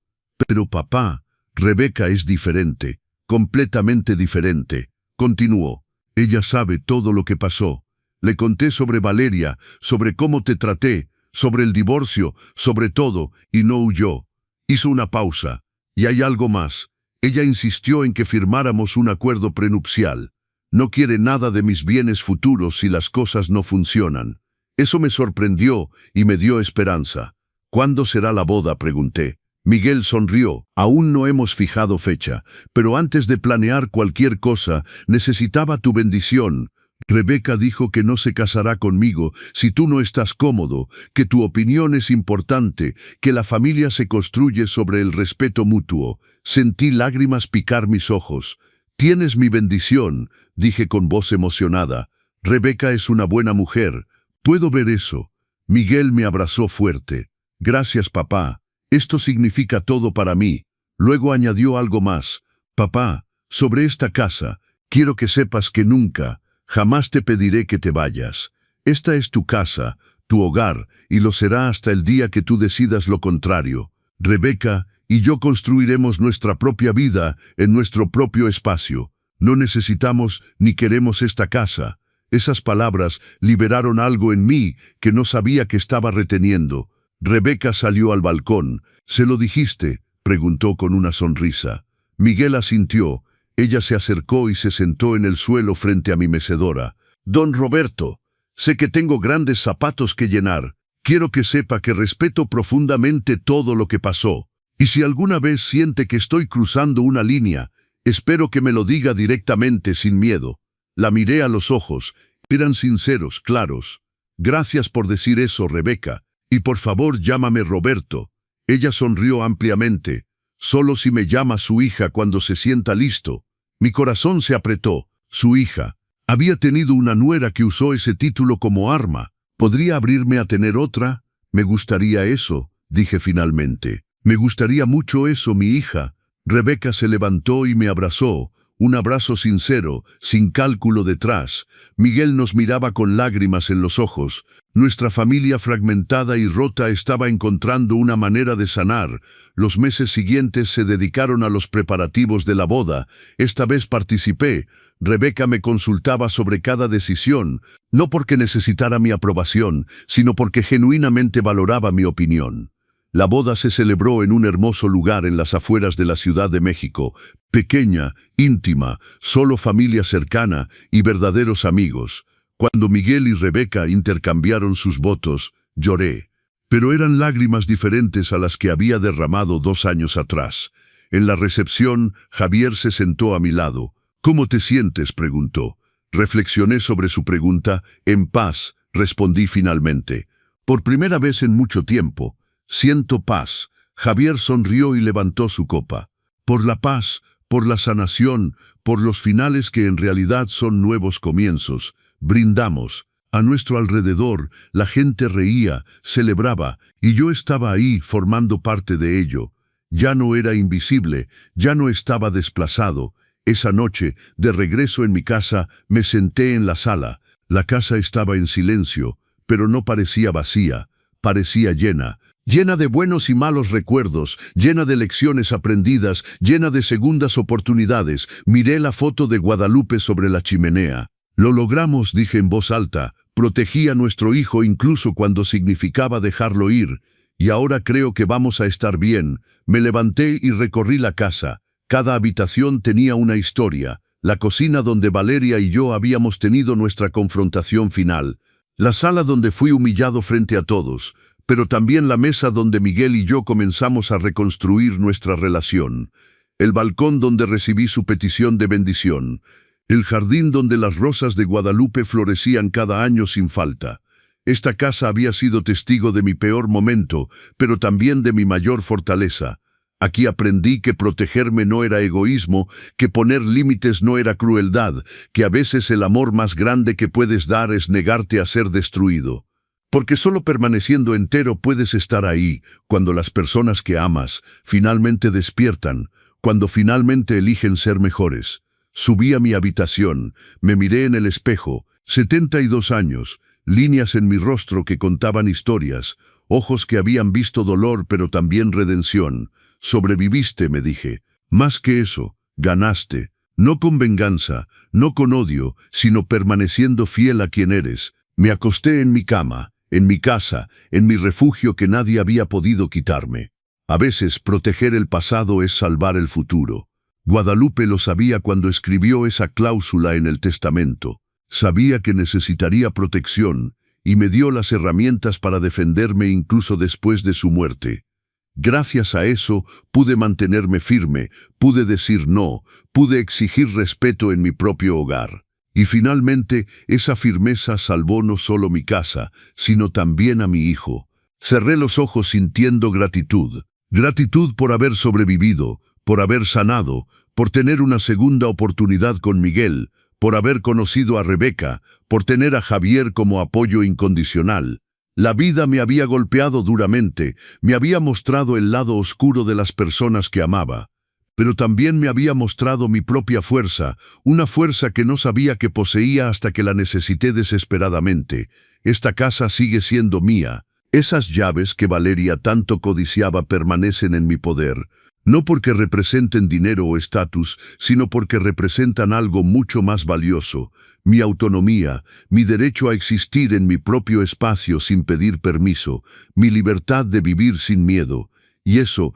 «Pero papá, Rebeca es diferente, completamente diferente», continuó. «Ella sabe todo lo que pasó. Le conté sobre Valeria, sobre cómo te traté, sobre el divorcio, sobre todo, y no huyó». Hizo una pausa. «Y hay algo más. Ella insistió en que firmáramos un acuerdo prenupcial. No quiere nada de mis bienes futuros si las cosas no funcionan». Eso me sorprendió y me dio esperanza. «¿Cuándo será la boda?», pregunté. Miguel sonrió. «Aún no hemos fijado fecha, pero antes de planear cualquier cosa, necesitaba tu bendición. Rebeca dijo que no se casará conmigo si tú no estás cómodo, que tu opinión es importante, que la familia se construye sobre el respeto mutuo». Sentí lágrimas picar mis ojos. «Tienes mi bendición», dije con voz emocionada. «Rebeca es una buena mujer. Puedo ver eso». Miguel me abrazó fuerte. «Gracias, papá. Esto significa todo para mí». Luego añadió algo más. «Papá, sobre esta casa, quiero que sepas que nunca, jamás te pediré que te vayas. Esta es tu casa, tu hogar, y lo será hasta el día que tú decidas lo contrario. Rebeca y yo construiremos nuestra propia vida en nuestro propio espacio. No necesitamos ni queremos esta casa». Esas palabras liberaron algo en mí que no sabía que estaba reteniendo. Rebeca salió al balcón. «¿Se lo dijiste?», preguntó con una sonrisa. Miguel asintió. Ella se acercó y se sentó en el suelo frente a mi mecedora. «Don Roberto, Sé que tengo grandes zapatos que llenar. Quiero que sepa que respeto profundamente todo lo que pasó. Y si alguna vez siente que estoy cruzando una línea, espero que me lo diga directamente sin miedo. La miré a los ojos. Eran sinceros, claros. Gracias por decir eso, Rebeca. Y por favor, llámame Roberto. Ella sonrió ampliamente. Solo si me llama su hija cuando se sienta listo. Mi corazón se apretó. Su hija. Había tenido una nuera que usó ese título como arma. ¿Podría abrirme a tener otra? Me gustaría eso, dije finalmente. Me gustaría mucho eso, mi hija. Rebeca se levantó y me abrazó. Un abrazo sincero, sin cálculo detrás. Miguel nos miraba con lágrimas en los ojos. Nuestra familia fragmentada y rota estaba encontrando una manera de sanar. Los meses siguientes se dedicaron a los preparativos de la boda. Esta vez participé. Rebeca me consultaba sobre cada decisión, no porque necesitara mi aprobación, sino porque genuinamente valoraba mi opinión. La boda se celebró en un hermoso lugar en las afueras de la Ciudad de México, pequeña, íntima, solo familia cercana y verdaderos amigos. Cuando Miguel y Rebeca intercambiaron sus votos, lloré. Pero eran lágrimas diferentes a las que había derramado 2 años atrás. En la recepción, Javier se sentó a mi lado. ¿Cómo te sientes?, preguntó. Reflexioné sobre su pregunta. En paz, respondí finalmente. Por primera vez en mucho tiempo. Siento paz. Javier sonrió y levantó su copa. Por la paz, por la sanación, por los finales que en realidad son nuevos comienzos. Brindamos. A nuestro alrededor, la gente reía, celebraba, y yo estaba ahí formando parte de ello. Ya no era invisible, ya no estaba desplazado. Esa noche, de regreso en mi casa, me senté en la sala. La casa estaba en silencio, pero no parecía vacía, parecía llena. Llena de buenos y malos recuerdos, llena de lecciones aprendidas, llena de segundas oportunidades. Miré la foto de Guadalupe sobre la chimenea. Lo logramos, dije en voz alta. Protegí a nuestro hijo incluso cuando significaba dejarlo ir. Y ahora creo que vamos a estar bien. Me levanté y recorrí la casa. Cada habitación tenía una historia. La cocina donde Valeria y yo habíamos tenido nuestra confrontación final. La sala donde fui humillado frente a todos. Pero también la mesa donde Miguel y yo comenzamos a reconstruir nuestra relación. El balcón donde recibí su petición de bendición. El jardín donde las rosas de Guadalupe florecían cada año sin falta. Esta casa había sido testigo de mi peor momento, pero también de mi mayor fortaleza. Aquí aprendí que protegerme no era egoísmo, que poner límites no era crueldad, que a veces el amor más grande que puedes dar es negarte a ser destruido. Porque solo permaneciendo entero puedes estar ahí, cuando las personas que amas finalmente despiertan, cuando finalmente eligen ser mejores. Subí a mi habitación, me miré en el espejo, 72 años, líneas en mi rostro que contaban historias, ojos que habían visto dolor pero también redención. Sobreviviste, me dije. Más que eso, ganaste. No con venganza, no con odio, sino permaneciendo fiel a quien eres. Me acosté en mi cama, en mi casa, en mi refugio que nadie había podido quitarme. A veces proteger el pasado es salvar el futuro. Guadalupe lo sabía cuando escribió esa cláusula en el testamento. Sabía que necesitaría protección y me dio las herramientas para defenderme incluso después de su muerte. Gracias a eso pude mantenerme firme, pude decir no, pude exigir respeto en mi propio hogar. Y finalmente, esa firmeza salvó no solo mi casa, sino también a mi hijo. Cerré los ojos sintiendo gratitud. Gratitud por haber sobrevivido, por haber sanado, por tener una segunda oportunidad con Miguel, por haber conocido a Rebeca, por tener a Javier como apoyo incondicional. La vida me había golpeado duramente, me había mostrado el lado oscuro de las personas que amaba. Pero también me había mostrado mi propia fuerza, una fuerza que no sabía que poseía hasta que la necesité desesperadamente. Esta casa sigue siendo mía. Esas llaves que Valeria tanto codiciaba permanecen en mi poder, no porque representen dinero o estatus, sino porque representan algo mucho más valioso, mi autonomía, mi derecho a existir en mi propio espacio sin pedir permiso, mi libertad de vivir sin miedo. Y eso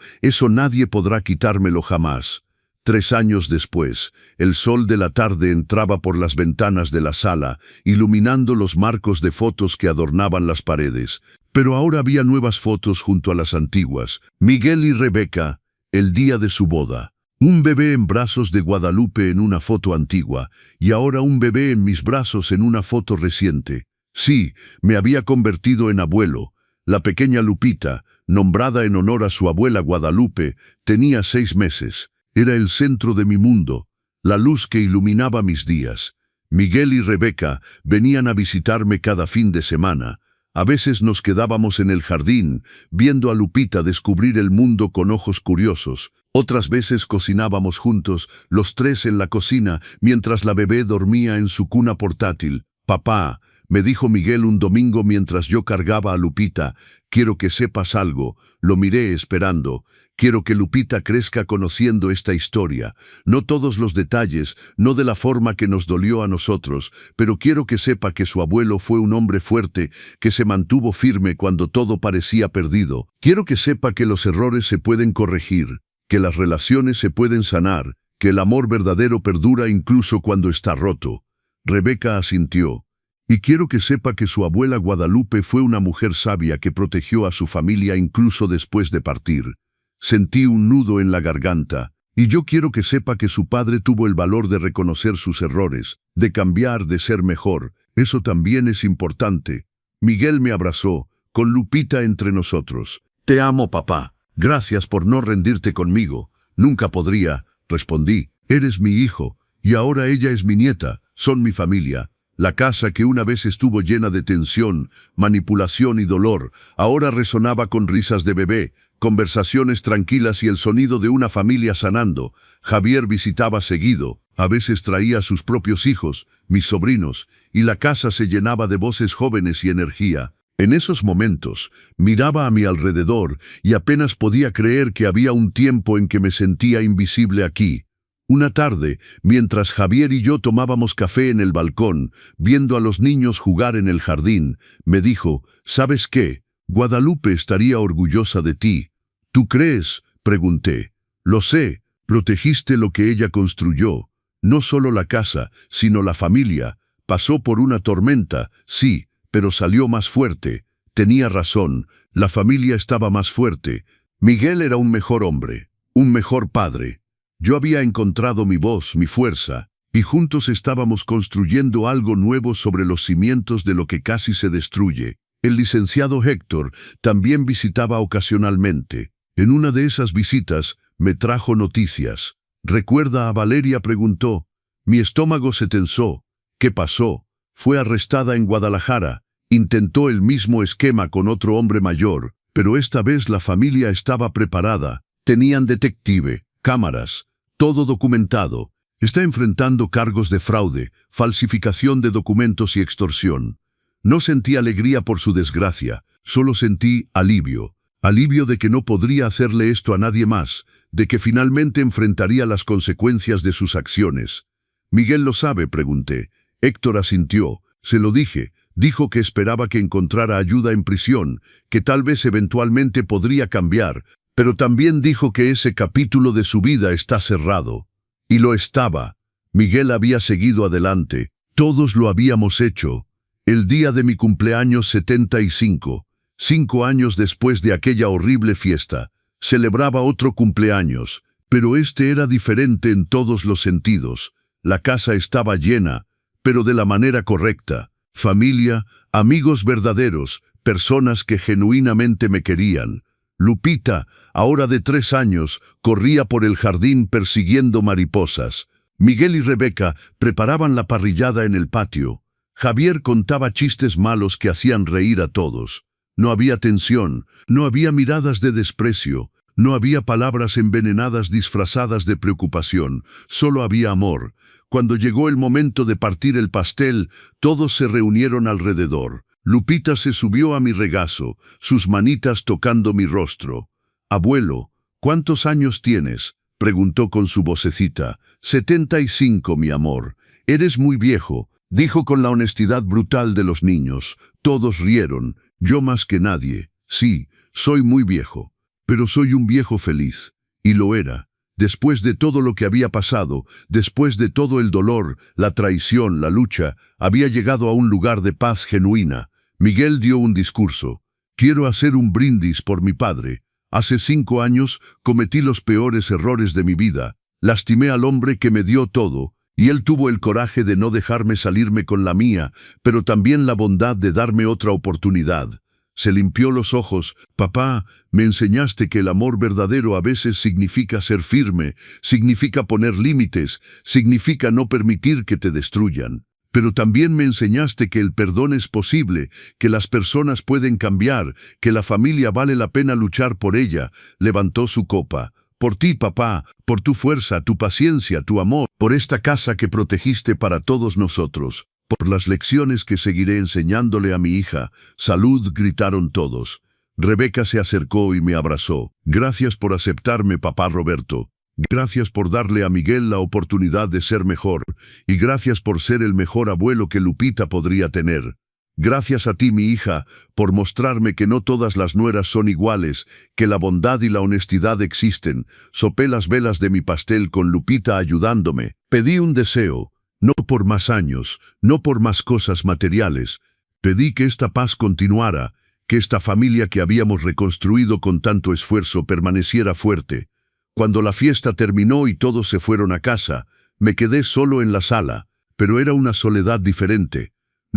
nadie podrá quitármelo jamás. 3 años después, el sol de la tarde entraba por las ventanas de la sala, iluminando los marcos de fotos que adornaban las paredes. Pero ahora había nuevas fotos junto a las antiguas. Miguel y Rebeca, el día de su boda. Un bebé en brazos de Guadalupe en una foto antigua, y ahora un bebé en mis brazos en una foto reciente. Sí, me había convertido en abuelo. La pequeña Lupita, nombrada en honor a su abuela Guadalupe, tenía 6 meses. Era el centro de mi mundo, la luz que iluminaba mis días. Miguel y Rebeca venían a visitarme cada fin de semana. A veces nos quedábamos en el jardín, viendo a Lupita descubrir el mundo con ojos curiosos. Otras veces cocinábamos juntos, los 3 en la cocina, mientras la bebé dormía en su cuna portátil. «Papá», me dijo Miguel un domingo mientras yo cargaba a Lupita, «quiero que sepas algo». Lo miré esperando. Quiero que Lupita crezca conociendo esta historia. No todos los detalles, no de la forma que nos dolió a nosotros, pero quiero que sepa que su abuelo fue un hombre fuerte, que se mantuvo firme cuando todo parecía perdido. Quiero que sepa que los errores se pueden corregir, que las relaciones se pueden sanar, que el amor verdadero perdura incluso cuando está roto. Rebeca asintió. Y quiero que sepa que su abuela Guadalupe fue una mujer sabia que protegió a su familia incluso después de partir. Sentí un nudo en la garganta, y yo quiero que sepa que su padre tuvo el valor de reconocer sus errores, de cambiar, de ser mejor. Eso también es importante. Miguel me abrazó, con Lupita entre nosotros. «Te amo, papá. Gracias por no rendirte conmigo». «Nunca podría», respondí. «Eres mi hijo, y ahora ella es mi nieta, son mi familia». La casa que una vez estuvo llena de tensión, manipulación y dolor, ahora resonaba con risas de bebé, conversaciones tranquilas y el sonido de una familia sanando. Javier visitaba seguido, a veces traía a sus propios hijos, mis sobrinos, y la casa se llenaba de voces jóvenes y energía. En esos momentos, miraba a mi alrededor y apenas podía creer que había un tiempo en que me sentía invisible aquí. Una tarde, mientras Javier y yo tomábamos café en el balcón, viendo a los niños jugar en el jardín, me dijo, «¿Sabes qué? Guadalupe estaría orgullosa de ti». «¿Tú crees?», pregunté. «Lo sé, protegiste lo que ella construyó. No solo la casa, sino la familia. Pasó por una tormenta, sí, pero salió más fuerte». Tenía razón, la familia estaba más fuerte. Miguel era un mejor hombre, un mejor padre. Yo había encontrado mi voz, mi fuerza, y juntos estábamos construyendo algo nuevo sobre los cimientos de lo que casi se destruye. El licenciado Héctor también visitaba ocasionalmente. En una de esas visitas me trajo noticias. «¿Recuerda a Valeria?», preguntó. Mi estómago se tensó. «¿Qué pasó?». «Fue arrestada en Guadalajara. Intentó el mismo esquema con otro hombre mayor, pero esta vez la familia estaba preparada. Tenían detective, cámaras, todo documentado. Está enfrentando cargos de fraude, falsificación de documentos y extorsión». No sentí alegría por su desgracia, solo sentí alivio. Alivio de que no podría hacerle esto a nadie más, de que finalmente enfrentaría las consecuencias de sus acciones. «¿Miguel lo sabe?», pregunté. Héctor asintió. Se lo dije. Dijo que esperaba que encontrara ayuda en prisión, que tal vez eventualmente podría cambiar, pero también dijo que ese capítulo de su vida está cerrado. Y lo estaba. Miguel había seguido adelante. Todos lo habíamos hecho. El día de mi cumpleaños 75, 5 años después de aquella horrible fiesta, celebraba otro cumpleaños, pero este era diferente en todos los sentidos. La casa estaba llena, pero de la manera correcta. Familia, amigos verdaderos, personas que genuinamente me querían. Lupita, ahora de 3 años, corría por el jardín persiguiendo mariposas. Miguel y Rebeca preparaban la parrillada en el patio. Javier contaba chistes malos que hacían reír a todos. No había tensión, no había miradas de desprecio, no había palabras envenenadas disfrazadas de preocupación, solo había amor. Cuando llegó el momento de partir el pastel, todos se reunieron alrededor. Lupita se subió a mi regazo, sus manitas tocando mi rostro. «Abuelo, ¿cuántos años tienes?», preguntó con su vocecita. «75, mi amor. Eres muy viejo», dijo con la honestidad brutal de los niños. Todos rieron, yo más que nadie. «Sí, soy muy viejo, pero soy un viejo feliz». Y lo era. Después de todo lo que había pasado, después de todo el dolor, la traición, la lucha, había llegado a un lugar de paz genuina. Miguel dio un discurso. Quiero hacer un brindis por mi padre. Hace 5 años cometí los peores errores de mi vida. Lastimé al hombre que me dio todo, y él tuvo el coraje de no dejarme salirme con la mía, pero también la bondad de darme otra oportunidad. Se limpió los ojos. Papá, me enseñaste que el amor verdadero a veces significa ser firme, significa poner límites, significa no permitir que te destruyan. Pero también me enseñaste que el perdón es posible, que las personas pueden cambiar, que la familia vale la pena luchar por ella. Levantó su copa. Por ti, papá, por tu fuerza, tu paciencia, tu amor, por esta casa que protegiste para todos nosotros, por las lecciones que seguiré enseñándole a mi hija. Salud, gritaron todos. Rebeca se acercó y me abrazó. Gracias por aceptarme, papá Roberto. Gracias por darle a Miguel la oportunidad de ser mejor, y gracias por ser el mejor abuelo que Lupita podría tener. Gracias a ti, mi hija, por mostrarme que no todas las nueras son iguales, que la bondad y la honestidad existen. Sopé las velas de mi pastel con Lupita ayudándome. Pedí un deseo, no por más años, no por más cosas materiales. Pedí que esta paz continuara, que esta familia que habíamos reconstruido con tanto esfuerzo permaneciera fuerte. Cuando la fiesta terminó y todos se fueron a casa, me quedé solo en la sala, pero era una soledad diferente.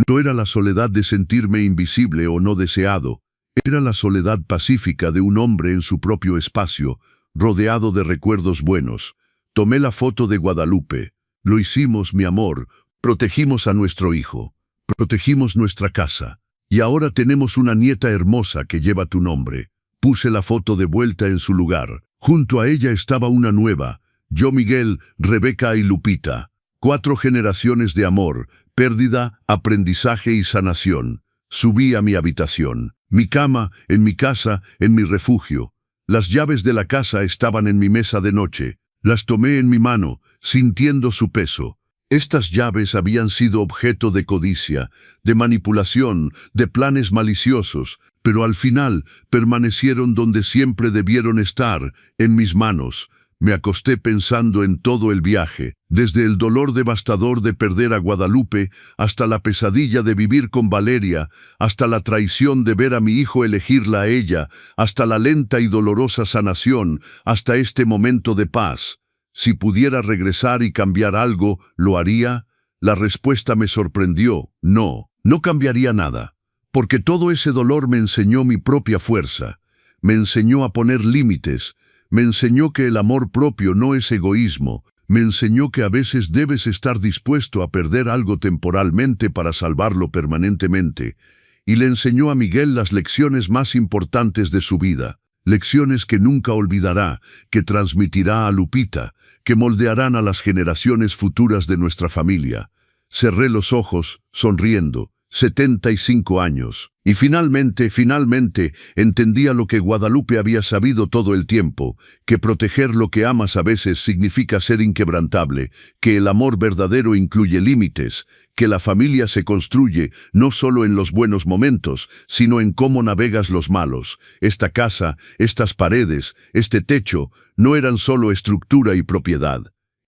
No era la soledad de sentirme invisible o no deseado, era la soledad pacífica de un hombre en su propio espacio, rodeado de recuerdos buenos. Tomé la foto de Guadalupe. Lo hicimos, mi amor, protegimos a nuestro hijo, protegimos nuestra casa, y ahora tenemos una nieta hermosa que lleva tu nombre. Puse la foto de vuelta en su lugar. Junto a ella estaba una nueva, yo, Miguel, Rebeca y Lupita. 4 generaciones de amor, pérdida, aprendizaje y sanación. Subí a mi habitación. Mi cama, en mi casa, en mi refugio. Las llaves de la casa estaban en mi mesa de noche. Las tomé en mi mano, sintiendo su peso. Estas llaves habían sido objeto de codicia, de manipulación, de planes maliciosos, pero al final permanecieron donde siempre debieron estar, en mis manos. Me acosté pensando en todo el viaje, desde el dolor devastador de perder a Guadalupe, hasta la pesadilla de vivir con Valeria, hasta la traición de ver a mi hijo elegirla a ella, hasta la lenta y dolorosa sanación, hasta este momento de paz. Si pudiera regresar y cambiar algo, ¿lo haría? La respuesta me sorprendió. No, no cambiaría nada. Porque todo ese dolor me enseñó mi propia fuerza, me enseñó a poner límites, me enseñó que el amor propio no es egoísmo, me enseñó que a veces debes estar dispuesto a perder algo temporalmente para salvarlo permanentemente, y le enseñó a Miguel las lecciones más importantes de su vida, lecciones que nunca olvidará, que transmitirá a Lupita, que moldearán a las generaciones futuras de nuestra familia. Cerré los ojos, sonriendo. 75 años. Y finalmente, entendía lo que Guadalupe había sabido todo el tiempo, que proteger lo que amas a veces significa ser inquebrantable, que el amor verdadero incluye límites, que la familia se construye no solo en los buenos momentos, sino en cómo navegas los malos. Esta casa, estas paredes, este techo, no eran solo estructura y propiedad.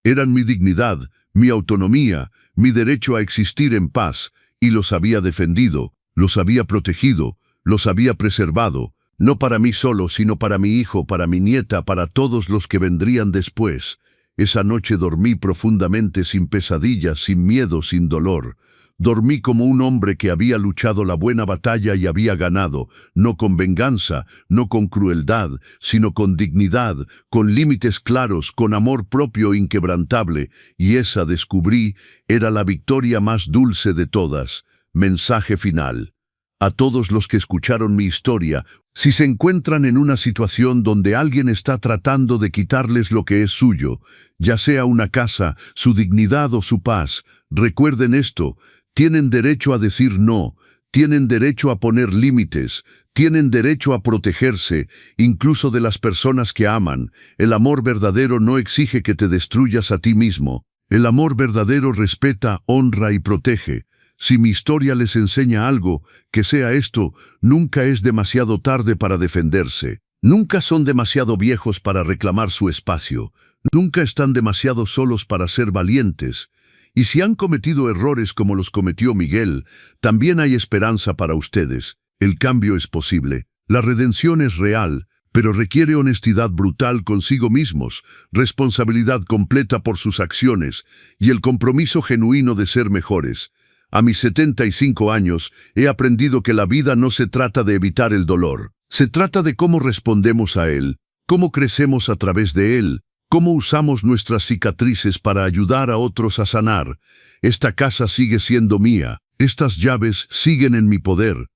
Eran mi dignidad, mi autonomía, mi derecho a existir en paz. Y los había defendido, los había protegido, los había preservado, no para mí solo, sino para mi hijo, para mi nieta, para todos los que vendrían después. Esa noche dormí profundamente, sin pesadillas, sin miedo, sin dolor. Dormí como un hombre que había luchado la buena batalla y había ganado, no con venganza, no con crueldad, sino con dignidad, con límites claros, con amor propio inquebrantable, y esa, descubrí, era la victoria más dulce de todas. Mensaje final. A todos los que escucharon mi historia, si se encuentran en una situación donde alguien está tratando de quitarles lo que es suyo, ya sea una casa, su dignidad o su paz, recuerden esto: tienen derecho a decir no, tienen derecho a poner límites, tienen derecho a protegerse, incluso de las personas que aman. El amor verdadero no exige que te destruyas a ti mismo. El amor verdadero respeta, honra y protege. Si mi historia les enseña algo, que sea esto: nunca es demasiado tarde para defenderse. Nunca son demasiado viejos para reclamar su espacio. Nunca están demasiado solos para ser valientes. Y si han cometido errores como los cometió Miguel, también hay esperanza para ustedes. El cambio es posible. La redención es real, pero requiere honestidad brutal consigo mismos, responsabilidad completa por sus acciones y el compromiso genuino de ser mejores. A mis 75 años he aprendido que la vida no se trata de evitar el dolor. Se trata de cómo respondemos a él, cómo crecemos a través de él, cómo usamos nuestras cicatrices para ayudar a otros a sanar. Esta casa sigue siendo mía, estas llaves siguen en mi poder.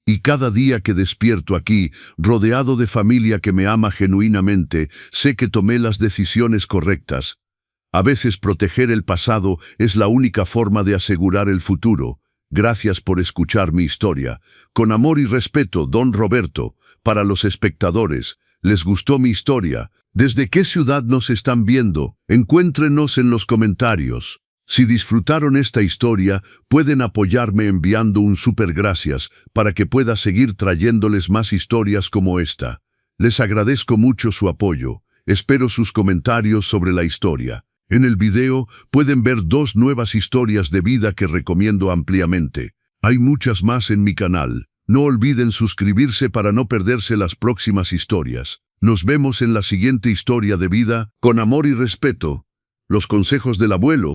Y cada día que despierto aquí, rodeado de familia que me ama genuinamente, sé que tomé las decisiones correctas. A veces proteger el pasado es la única forma de asegurar el futuro. Gracias por escuchar mi historia. Con amor y respeto, Don Roberto. Para los espectadores, ¿les gustó mi historia? ¿Desde qué ciudad nos están viendo? Encuéntrenos en los comentarios. Si disfrutaron esta historia, pueden apoyarme enviando un super gracias para que pueda seguir trayéndoles más historias como esta. Les agradezco mucho su apoyo. Espero sus comentarios sobre la historia. En el video pueden ver 2 nuevas historias de vida que recomiendo ampliamente. Hay muchas más en mi canal. No olviden suscribirse para no perderse las próximas historias. Nos vemos en la siguiente historia de vida, con amor y respeto. Los consejos del abuelo.